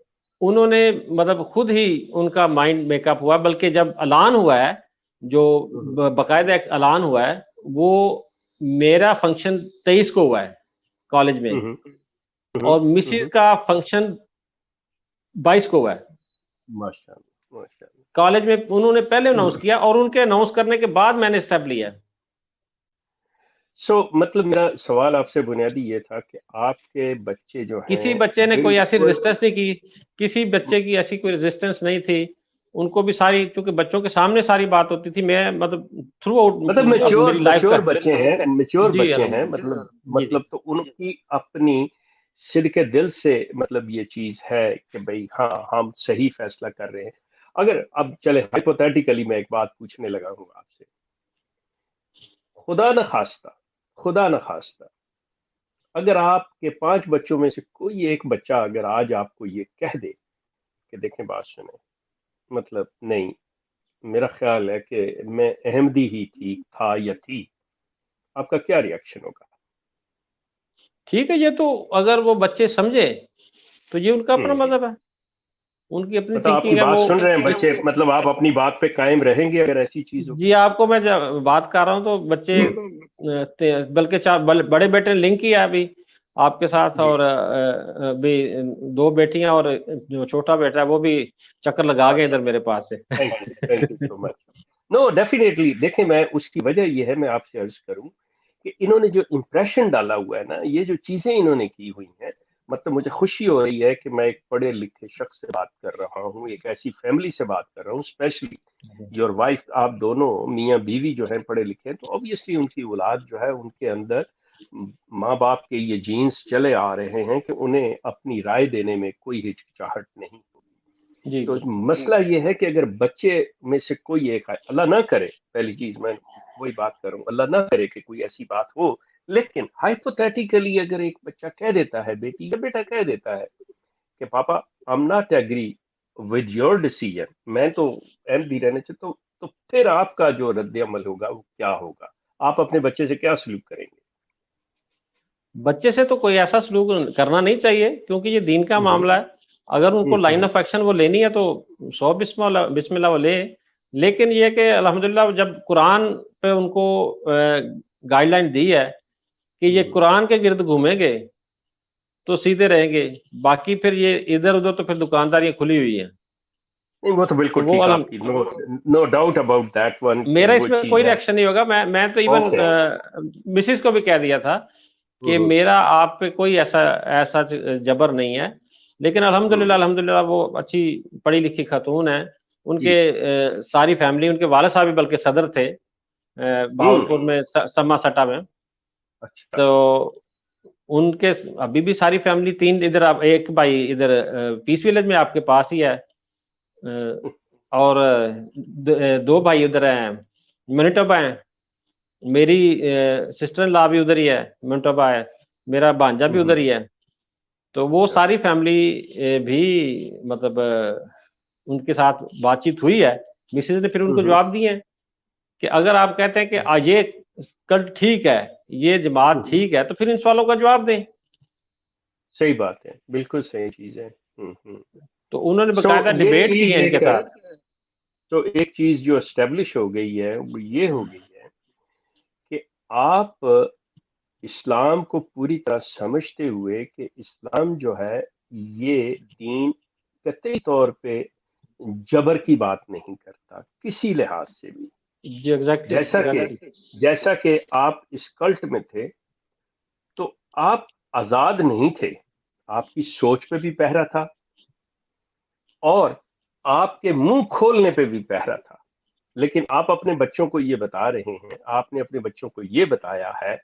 انہوں نے مطلب خود ہی ان کا مائنڈ میک اپ ہوا، بلکہ جب اعلان ہوا ہے جو باقاعدہ ایک اعلان ہوا ہے وہ میرا فنکشن 23 کو ہوا ہے کالج میں اور مسز کا فنکشن 22 کو ہوا ہے ماشاءاللہ ماشاءاللہ. کالج میں. انہوں نے پہلے اناؤنس کیا اور ان کے اناؤنس کرنے کے بعد میں نے اسٹیپ لیا. مطلب میرا سوال آپ سے بنیادی یہ تھا کہ آپ کے بچے جو ہیں کسی بچے نے کوئی ایسی ریزسٹنس نہیں کی، کسی بچے کی ایسی کوئی ریزسٹنس نہیں تھی. ان کو بھی ساری کیونکہ بچوں کے سامنے ساری بات ہوتی تھی، میں مطلب تھرو آؤٹ مطلب میری لائف میچور کا بچے ہیں، میچور جی بچے ہیں الحمدللہ. مطلب تو ان کی اپنی صدق دل سے مطلب یہ چیز ہے کہ بھئی ہاں ہم صحیح فیصلہ کر رہے ہیں. اگر اب چلے ہائپوتھیٹیکلی میں ایک بات پوچھنے لگا ہوں آپ سے، خدا نہ خواستہ اگر آپ کے 5 بچوں میں سے کوئی ایک بچہ اگر آج آپ کو یہ کہہ دے کہ دیکھیں بات سنیں مطلب نہیں میرا خیال ہے کہ میں احمدی ہی تھا یا تھی، آپ کا کیا ری ایکشن ہوگا؟ ٹھیک ہے، یہ تو اگر وہ بچے سمجھے تو یہ ان کا اپنا مذہب ہے، ان کی اپنی مطلب آپ کی تھنکنگ ہے. بات وہ سن رہے ہیں بچے، مطلب آپ اپنی بات پہ قائم رہیں گے اگر ایسی چیز ہوگی؟ جی آپ کو میں بات کر رہا ہوں تو بچے بلکہ بڑے بیٹے نے لنک کیا ابھی آپ کے ساتھ، اور بھی 2 بیٹیاں اور جو چھوٹا بیٹا ہے وہ بھی چکر لگا گئے ادھر میرے پاس سے. Thank you so much. No definitely دیکھیں میں اس کی وجہ یہ ہے، میں آپ سے عرض کروں کہ انہوں نے جو امپریشن ڈالا ہوا ہے نا، یہ جو چیزیں انہوں نے کی ہوئی ہیں، مطلب مجھے خوشی ہو رہی ہے کہ میں ایک پڑھے لکھے شخص سے بات کر رہا ہوں، ایک ایسی فیملی سے بات کر رہا ہوں، اسپیشلی یور وائف، آپ دونوں میاں بیوی جو ہیں پڑھے لکھے ہیں، تو obviously ان کی اولاد جو ہے ان کے اندر ماں باپ کے یہ جینز چلے آ رہے ہیں کہ انہیں اپنی رائے دینے میں کوئی ہچکچاہٹ نہیں ہوگی. جی تو مسئلہ یہ ہے کہ اگر بچے میں سے کوئی ایک آئے، اللہ نہ کرے، پہلی چیز میں وہی بات کروں، اللہ نہ کرے کہ کوئی ایسی بات ہو، لیکن ہائپوتھیٹیکلی اگر ایک بچہ کہہ دیتا ہے، بیٹی یا بیٹا کہہ دیتا ہے کہ papa I am not agree with your decision, میں تو احمدی رہنے سے، تو پھر آپ کا جو رد عمل ہوگا وہ کیا ہوگا؟ آپ اپنے بچے سے کیا سلوک کریں گے؟ بچے سے تو کوئی ایسا سلوک کرنا نہیں چاہیے، کیونکہ یہ دین کا معاملہ ہے. اگر ان کو لائن آف ایکشن وہ لینی ہے تو 100 بسم اللہ وہ لے. لیکن یہ کہ الحمدللہ جب قرآن پہ ان کو گائیڈ لائن دی ہے کہ یہ قرآن کے گرد گھومیں گے تو سیدھے رہیں گے، باقی پھر یہ ادھر ادھر تو پھر دکانداریاں کھلی ہوئی ہیں. نہیں وہ تو بالکل ٹھیک آپ کی، no doubt about that one. میرا اس میں کوئی ریئیکشن نہیں ہوگا. میں تو ایون مسز کو بھی کہہ دیا تھا کہ میرا آپ پہ کوئی ایسا جبر نہیں ہے. لیکن الحمدللہ وہ اچھی پڑھی لکھی خاتون ہے. ان کے ساری فیملی، ان کے والد صاحب بھی بلکہ صدر تھے بہاولپور میں سما سٹا میں. تو ان کے ابھی بھی ساری فیملی 3 ادھر، ایک بھائی ادھر پیس ولیج میں آپ کے پاس ہی ہے، اور 2 بھائی ادھر ہیں منیٹوبا ہیں. میری سسٹر ان لا بھی ادھر ہی ہے منیٹوبا ہے، میرا بھانجا بھی ادھر ہی ہے. تو وہ ساری فیملی بھی مطلب ان کے ساتھ بات چیت ہوئی ہے. مسز نے پھر ان کو جواب دیے ہیں کہ اگر آپ کہتے ہیں کہ یہ کلٹ ٹھیک ہے، یہ جماعت ٹھیک ہے، تو پھر ان سوالوں کا جواب دیں. صحیح بات ہے، بالکل صحیح چیز ہے. تو انہوں نے باقاعدہ ڈیبیٹ کی ہے ان کے ساتھ. تو ایک چیز جو اسٹیبلش ہو گئی ہے وہ یہ ہو گئی ہے کہ آپ اسلام کو پوری طرح سمجھتے ہوئے کہ اسلام جو ہے یہ دین قطعی طور پہ جبر کی بات نہیں کرتا کسی لحاظ سے بھی. جی ایگزیکٹلی. جیسا کہ آپ اس کلٹ میں تھے تو آپ آزاد نہیں تھے، آپ کی سوچ پہ بھی پہرا تھا اور آپ کے منہ کھولنے پہ بھی پہرا تھا. لیکن آپ اپنے بچوں کو یہ بتا رہے ہیں، آپ نے اپنے بچوں کو یہ بتایا ہے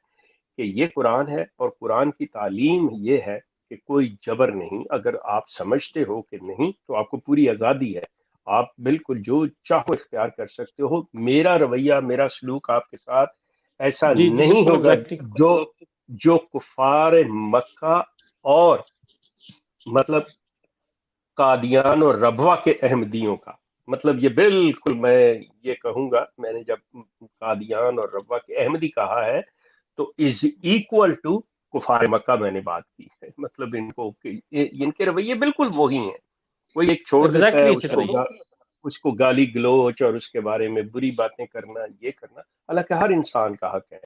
کہ یہ قرآن ہے اور قرآن کی تعلیم یہ ہے کہ کوئی جبر نہیں. اگر آپ سمجھتے ہو کہ نہیں تو آپ کو پوری آزادی ہے، آپ بالکل جو چاہو اختیار کر سکتے ہو. میرا رویہ، میرا سلوک آپ کے ساتھ ایسا نہیں ہوگا جو کفار مکہ اور مطلب قادیان اور ربوہ کے احمدیوں کا، مطلب یہ بالکل میں یہ کہوں گا، میں نے جب قادیان اور ربوہ کے احمدی کہا ہے تو از ایکول ٹو کفار مکہ میں نے بات کی ہے. مطلب ان کے رویے بالکل وہی ہیں. کوئی ایک چھوڑ دیتا ہے اس کو گالی گلوچ اور اس کے بارے میں بری باتیں کرنا، یہ کرنا، حالانکہ ہر انسان کا حق ہے،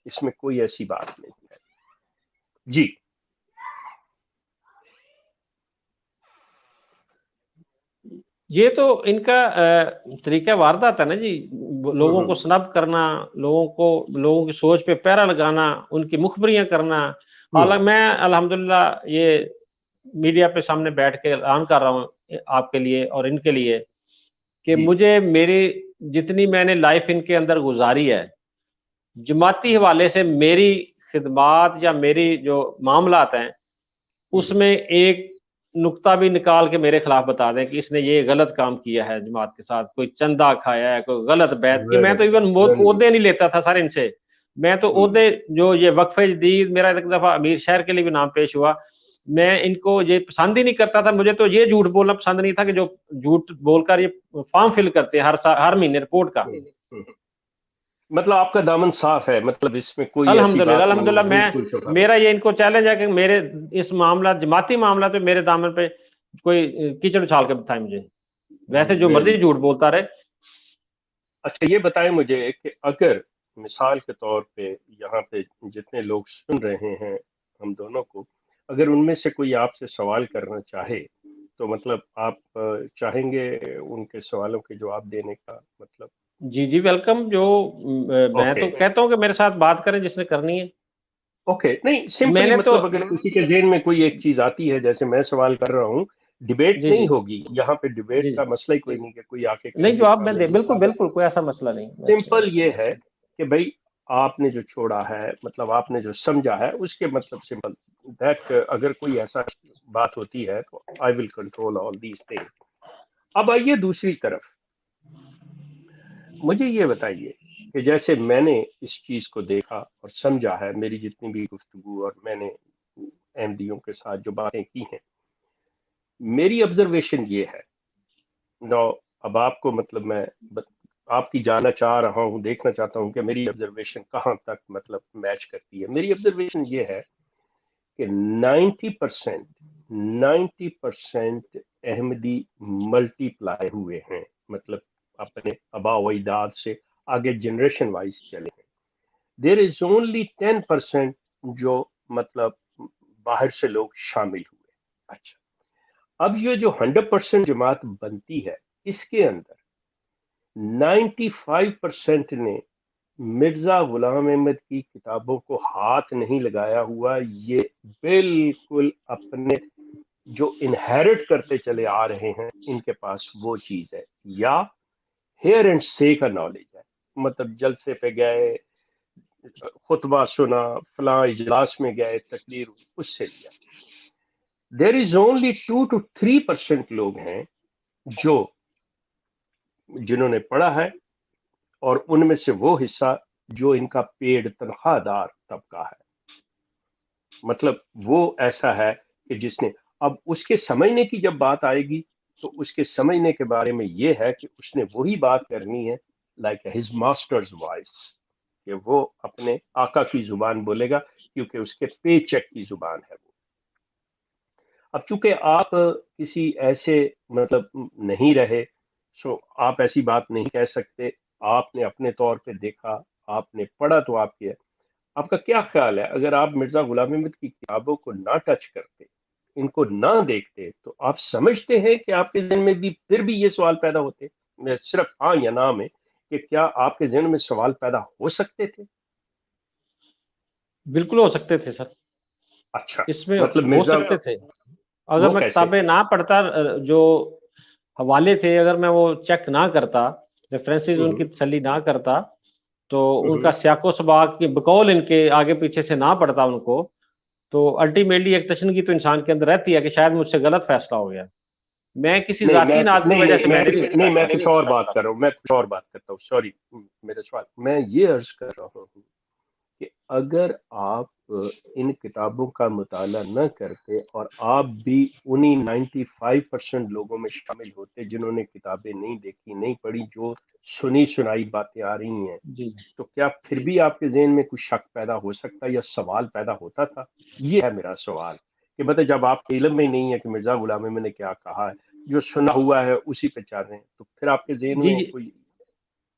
اس میں کوئی ایسی بات نہیں ہے. جی یہ تو ان کا طریقہ واردات ہے نا جی، لوگوں کو سنب کرنا، لوگوں کی سوچ پہ پیرا لگانا، ان کی مخبریاں کرنا. حالانکہ میں الحمدللہ یہ میڈیا پہ سامنے بیٹھ کے اعلان کر رہا ہوں آپ کے لیے اور ان کے لیے کہ مجھے میری جتنی میں نے لائف ان کے اندر گزاری ہے، جماعتی حوالے سے میری خدمات یا میری جو معاملات ہیں اس میں ایک نقطہ بھی نکال کے میرے خلاف بتا دیں کہ اس نے یہ غلط کام کیا ہے جماعت کے ساتھ، کوئی چندہ کھایا ہے، کوئی غلط بیعت کی. میں تو ایون عہدے نہیں لیتا تھا سر ان سے. میں تو عہدے جو یہ وقف جدید، میرا ایک دفعہ امیر شہر کے لیے بھی نام پیش ہوا، میں ان کو یہ پسند ہی نہیں کرتا تھا. مجھے تو یہ جھوٹ بولنا پسند نہیں تھا کہ جو جھوٹ بول کر یہ فارم فل کرتے ہیں ہر مہینے رپورٹ کا. مطلب آپ کا دامن صاف ہے، مطلب اس میں کوئی ایسی بات الحمدللہ میں میرا یہ ان کو چیلنج ہے کہ میرے اس معاملات، جماعتی معاملات پہ میرے دامن پہ کوئی کیچڑ اچھال کے بتائیں مجھے، ویسے جو مرضی جھوٹ بولتا رہے. اچھا یہ بتائیں مجھے کہ اگر مثال کے طور پہ یہاں پہ جتنے لوگ سن رہے ہیں ہم دونوں کو، اگر ان میں سے کوئی آپ سے سوال کرنا چاہے تو مطلب آپ چاہیں گے ان کے سوالوں کے جواب دینے کا؟ مطلب جی ویلکم. جو میں تو کہتا ہوں کہ میرے ساتھ بات کریں جس نے کرنی ہے. اوکے نہیں سمپلی مطلب اگر کسی کے ذہن میں کوئی ایک چیز آتی ہے، جیسے میں سوال کر رہا ہوں، ڈیبیٹ نہیں ہوگی یہاں پہ، ڈیبیٹ کا مسئلہ ہی کوئی نہیں کہ کوئی آ کے نہیں، جو آپ میں بالکل کوئی ایسا مسئلہ نہیں. سمپل یہ ہے کہ بھائی آپ نے جو چھوڑا ہے، مطلب آپ نے جو سمجھا ہے اس کے مطلب سمپل دیٹ، اگر کوئی ایسا بات ہوتی ہے تو I will control all these things. اب آئیے دوسری طرف، مجھے یہ بتائیے کہ جیسے میں نے اس چیز کو دیکھا اور سمجھا ہے، میری جتنی بھی گفتگو اور میں نے احمدیوں کے ساتھ جو باتیں کی ہیں، میری آبزرویشن یہ ہے، نو اب آپ کو مطلب میں آپ کی جاننا چاہ رہا ہوں، دیکھنا چاہتا ہوں کہ میری آبزرویشن کہاں تک مطلب میچ کرتی ہے۔ میری آبزرویشن یہ ہے کہ 90% احمدی ملٹی پلائی ہوئے ہیں، مطلب اپنے آبا و اجداد سے آگے جنریشن وائز چلے ہیں۔ دیر از اونلی 10% جو مطلب باہر سے لوگ شامل ہوئے۔ اچھا، اب یہ جو 100% جماعت بنتی ہے، اس کے اندر 95% نے مرزا غلام احمد کی کتابوں کو ہاتھ نہیں لگایا ہوا، یہ بالکل اپنے جو انہیرٹ کرتے چلے آ رہے ہیں ان کے پاس وہ چیز ہے، یا ہیئر اینڈ سے کا نالج ہے، مطلب جلسے پہ گئے، خطبہ سنا، فلاں اجلاس میں گئے، تقریر اس سے لیا۔ دیر از اونلی 2 to 3% لوگ ہیں جنہوں نے پڑھا ہے، اور ان میں سے وہ حصہ جو ان کا پیڈ تنخواہ دار طبقہ ہے، مطلب وہ ایسا ہے کہ جس نے، اب اس کے سمجھنے کی جب بات آئے گی تو اس کے سمجھنے کے بارے میں یہ ہے کہ اس نے وہی بات کرنی ہے لائک ہز ماسٹرز وائس، کہ وہ اپنے آقا کی زبان بولے گا کیونکہ اس کے پے چیک کی زبان ہے وہ۔ اب چونکہ آپ کسی ایسے مطلب نہیں رہے، سو آپ ایسی بات نہیں کہہ سکتے، آپ نے اپنے طور پہ دیکھا، آپ نے پڑھا، تو آپ کا کیا خیال ہے اگر آپ مرزا غلام احمد کی کتابوں کو نہ ٹچ کرتے، ان کو نہ دیکھتے، تو آپ سمجھتے ہیں کہ آپ کے ذہن میں بھی پھر بھی یہ سوال پیدا ہوتے؟ میں صرف ہاں یا نہ میں کہ کیا آپ کے ذہن میں سوال پیدا ہو سکتے تھے؟ بالکل ہو سکتے تھے سر، اچھا، اس میں مطلب ہو مرزا سکتے تھے۔ اگر وہ میں کیسے؟ کتابیں نہ پڑھتا، جو حوالے تھے اگر میں وہ چیک نہ کرتا، ریفرنسز ان کی تسلی نہ کرتا، تو ان کا سیاق و سباق کی بقول ان کے آگے پیچھے سے نہ پڑھتا ان کو، تو الٹیمیٹلی ایک تشنگی تو انسان کے اندر رہتی ہے کہ شاید مجھ سے غلط فیصلہ ہو گیا، میں کسی ذاتی ناز کی وجہ سے میں نہیں میں کچھ اور بات کر رہا ہوں، میں کچھ اور بات کرتا ہوں، سوری میرا سوال، میں یہ عرض کر رہا ہوں کہ اگر آپ ان کتابوں کا مطالعہ نہ کرتے اور آپ بھی انہی 95% لوگوں میں شامل ہوتے جنہوں نے کتابیں نہیں دیکھی، نہیں پڑھی، جو سنی سنائی باتیں آ رہی ہیں، جی تو کیا پھر بھی آپ کے ذہن میں کچھ شک پیدا ہو سکتا یا سوال پیدا ہوتا تھا؟ یہ ہے میرا سوال، کہ مطلب جب آپ کے علم میں نہیں ہے کہ مرزا غلام احمد نے کیا کہا ہے، جو سنا ہوا ہے اسی پہ چل رہے ہیں، تو پھر آپ کے ذہن جی میں جی کوئی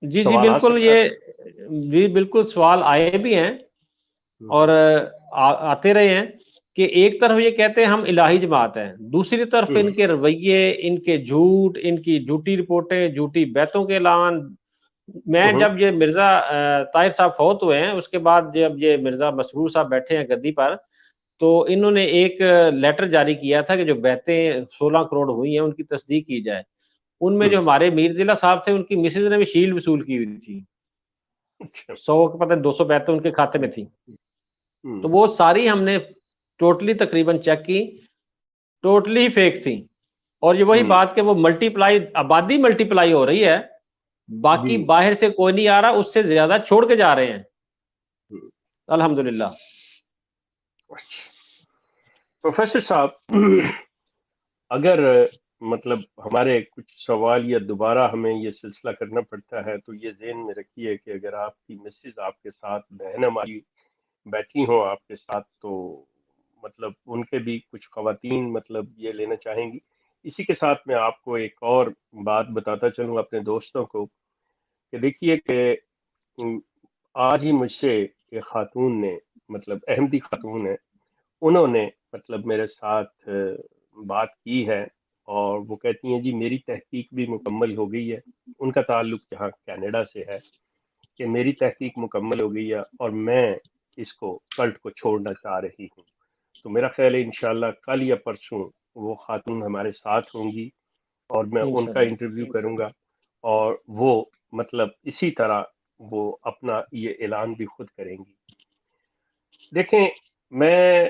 جی جی سوال آ بالکل، سکتا یہ تھا؟ جی بالکل سوال آئے بھی ہیں اور آتے رہے ہیں، کہ ایک طرف یہ کہتے ہیں ہم الہی جماعت ہیں، دوسری طرف ان کے رویے، ان کے جھوٹ، ان کی جھوٹی رپورٹیں، جھوٹی بیتوں کے اعلان۔ میں جب یہ مرزا طاہر صاحب فوت ہوئے ہیں، اس کے بعد جب یہ مرزا مسرور صاحب بیٹھے ہیں گدی پر، تو انہوں نے ایک لیٹر جاری کیا تھا کہ جو بیتیں 16 کروڑ ہوئی ہیں ان کی تصدیق کی جائے۔ ان میں جو ہمارے میر ضلع صاحب تھے، ان کی مسز نے بھی شیلڈ وصول کی ہوئی تھی، 100 کے پتہ 200 بیتیں ان کے کھاتے میں تھی، تو وہ ساری ہم نے ٹوٹلی تقریباً چیک کی، ٹوٹلی فیک تھی۔ اور یہ وہی بات کہ وہ ملٹی پلائی، آبادی ملٹی پلائی ہو رہی ہے، باقی جی باہر سے کوئی نہیں آ رہا، اس سے زیادہ چھوڑ کے جا رہے ہیں الحمدللہ۔ پروفیسر صاحب، اگر مطلب ہمارے کچھ سوال یا دوبارہ ہمیں یہ سلسلہ کرنا پڑتا ہے تو یہ ذہن میں رکھیے کہ اگر آپ کی مسز آپ کے ساتھ، بہن ہماری بیٹھی ہوں آپ کے ساتھ، تو مطلب ان کے بھی کچھ خواتین مطلب یہ لینا چاہیں گی۔ اسی کے ساتھ میں آپ کو ایک اور بات بتاتا چلوں اپنے دوستوں کو، کہ دیکھیے کہ آج ہی مجھ سے ایک خاتون نے، مطلب احمدی خاتون ہے، انہوں نے مطلب میرے ساتھ بات کی ہے، اور وہ کہتی ہیں جی میری تحقیق بھی مکمل ہو گئی ہے، ان کا تعلق یہاں کینیڈا سے ہے، کہ میری تحقیق مکمل ہو گئی ہے اور میں اس کو کلٹ کو چھوڑنا چاہ رہی ہوں۔ تو میرا خیال ہے انشاءاللہ کل یا پرسوں وہ خاتون ہمارے ساتھ ہوں گی اور میں ان کا انشاءاللہ انٹرویو کروں گا، اور وہ مطلب اسی طرح وہ اپنا یہ اعلان بھی خود کریں گی۔ دیکھیں، میں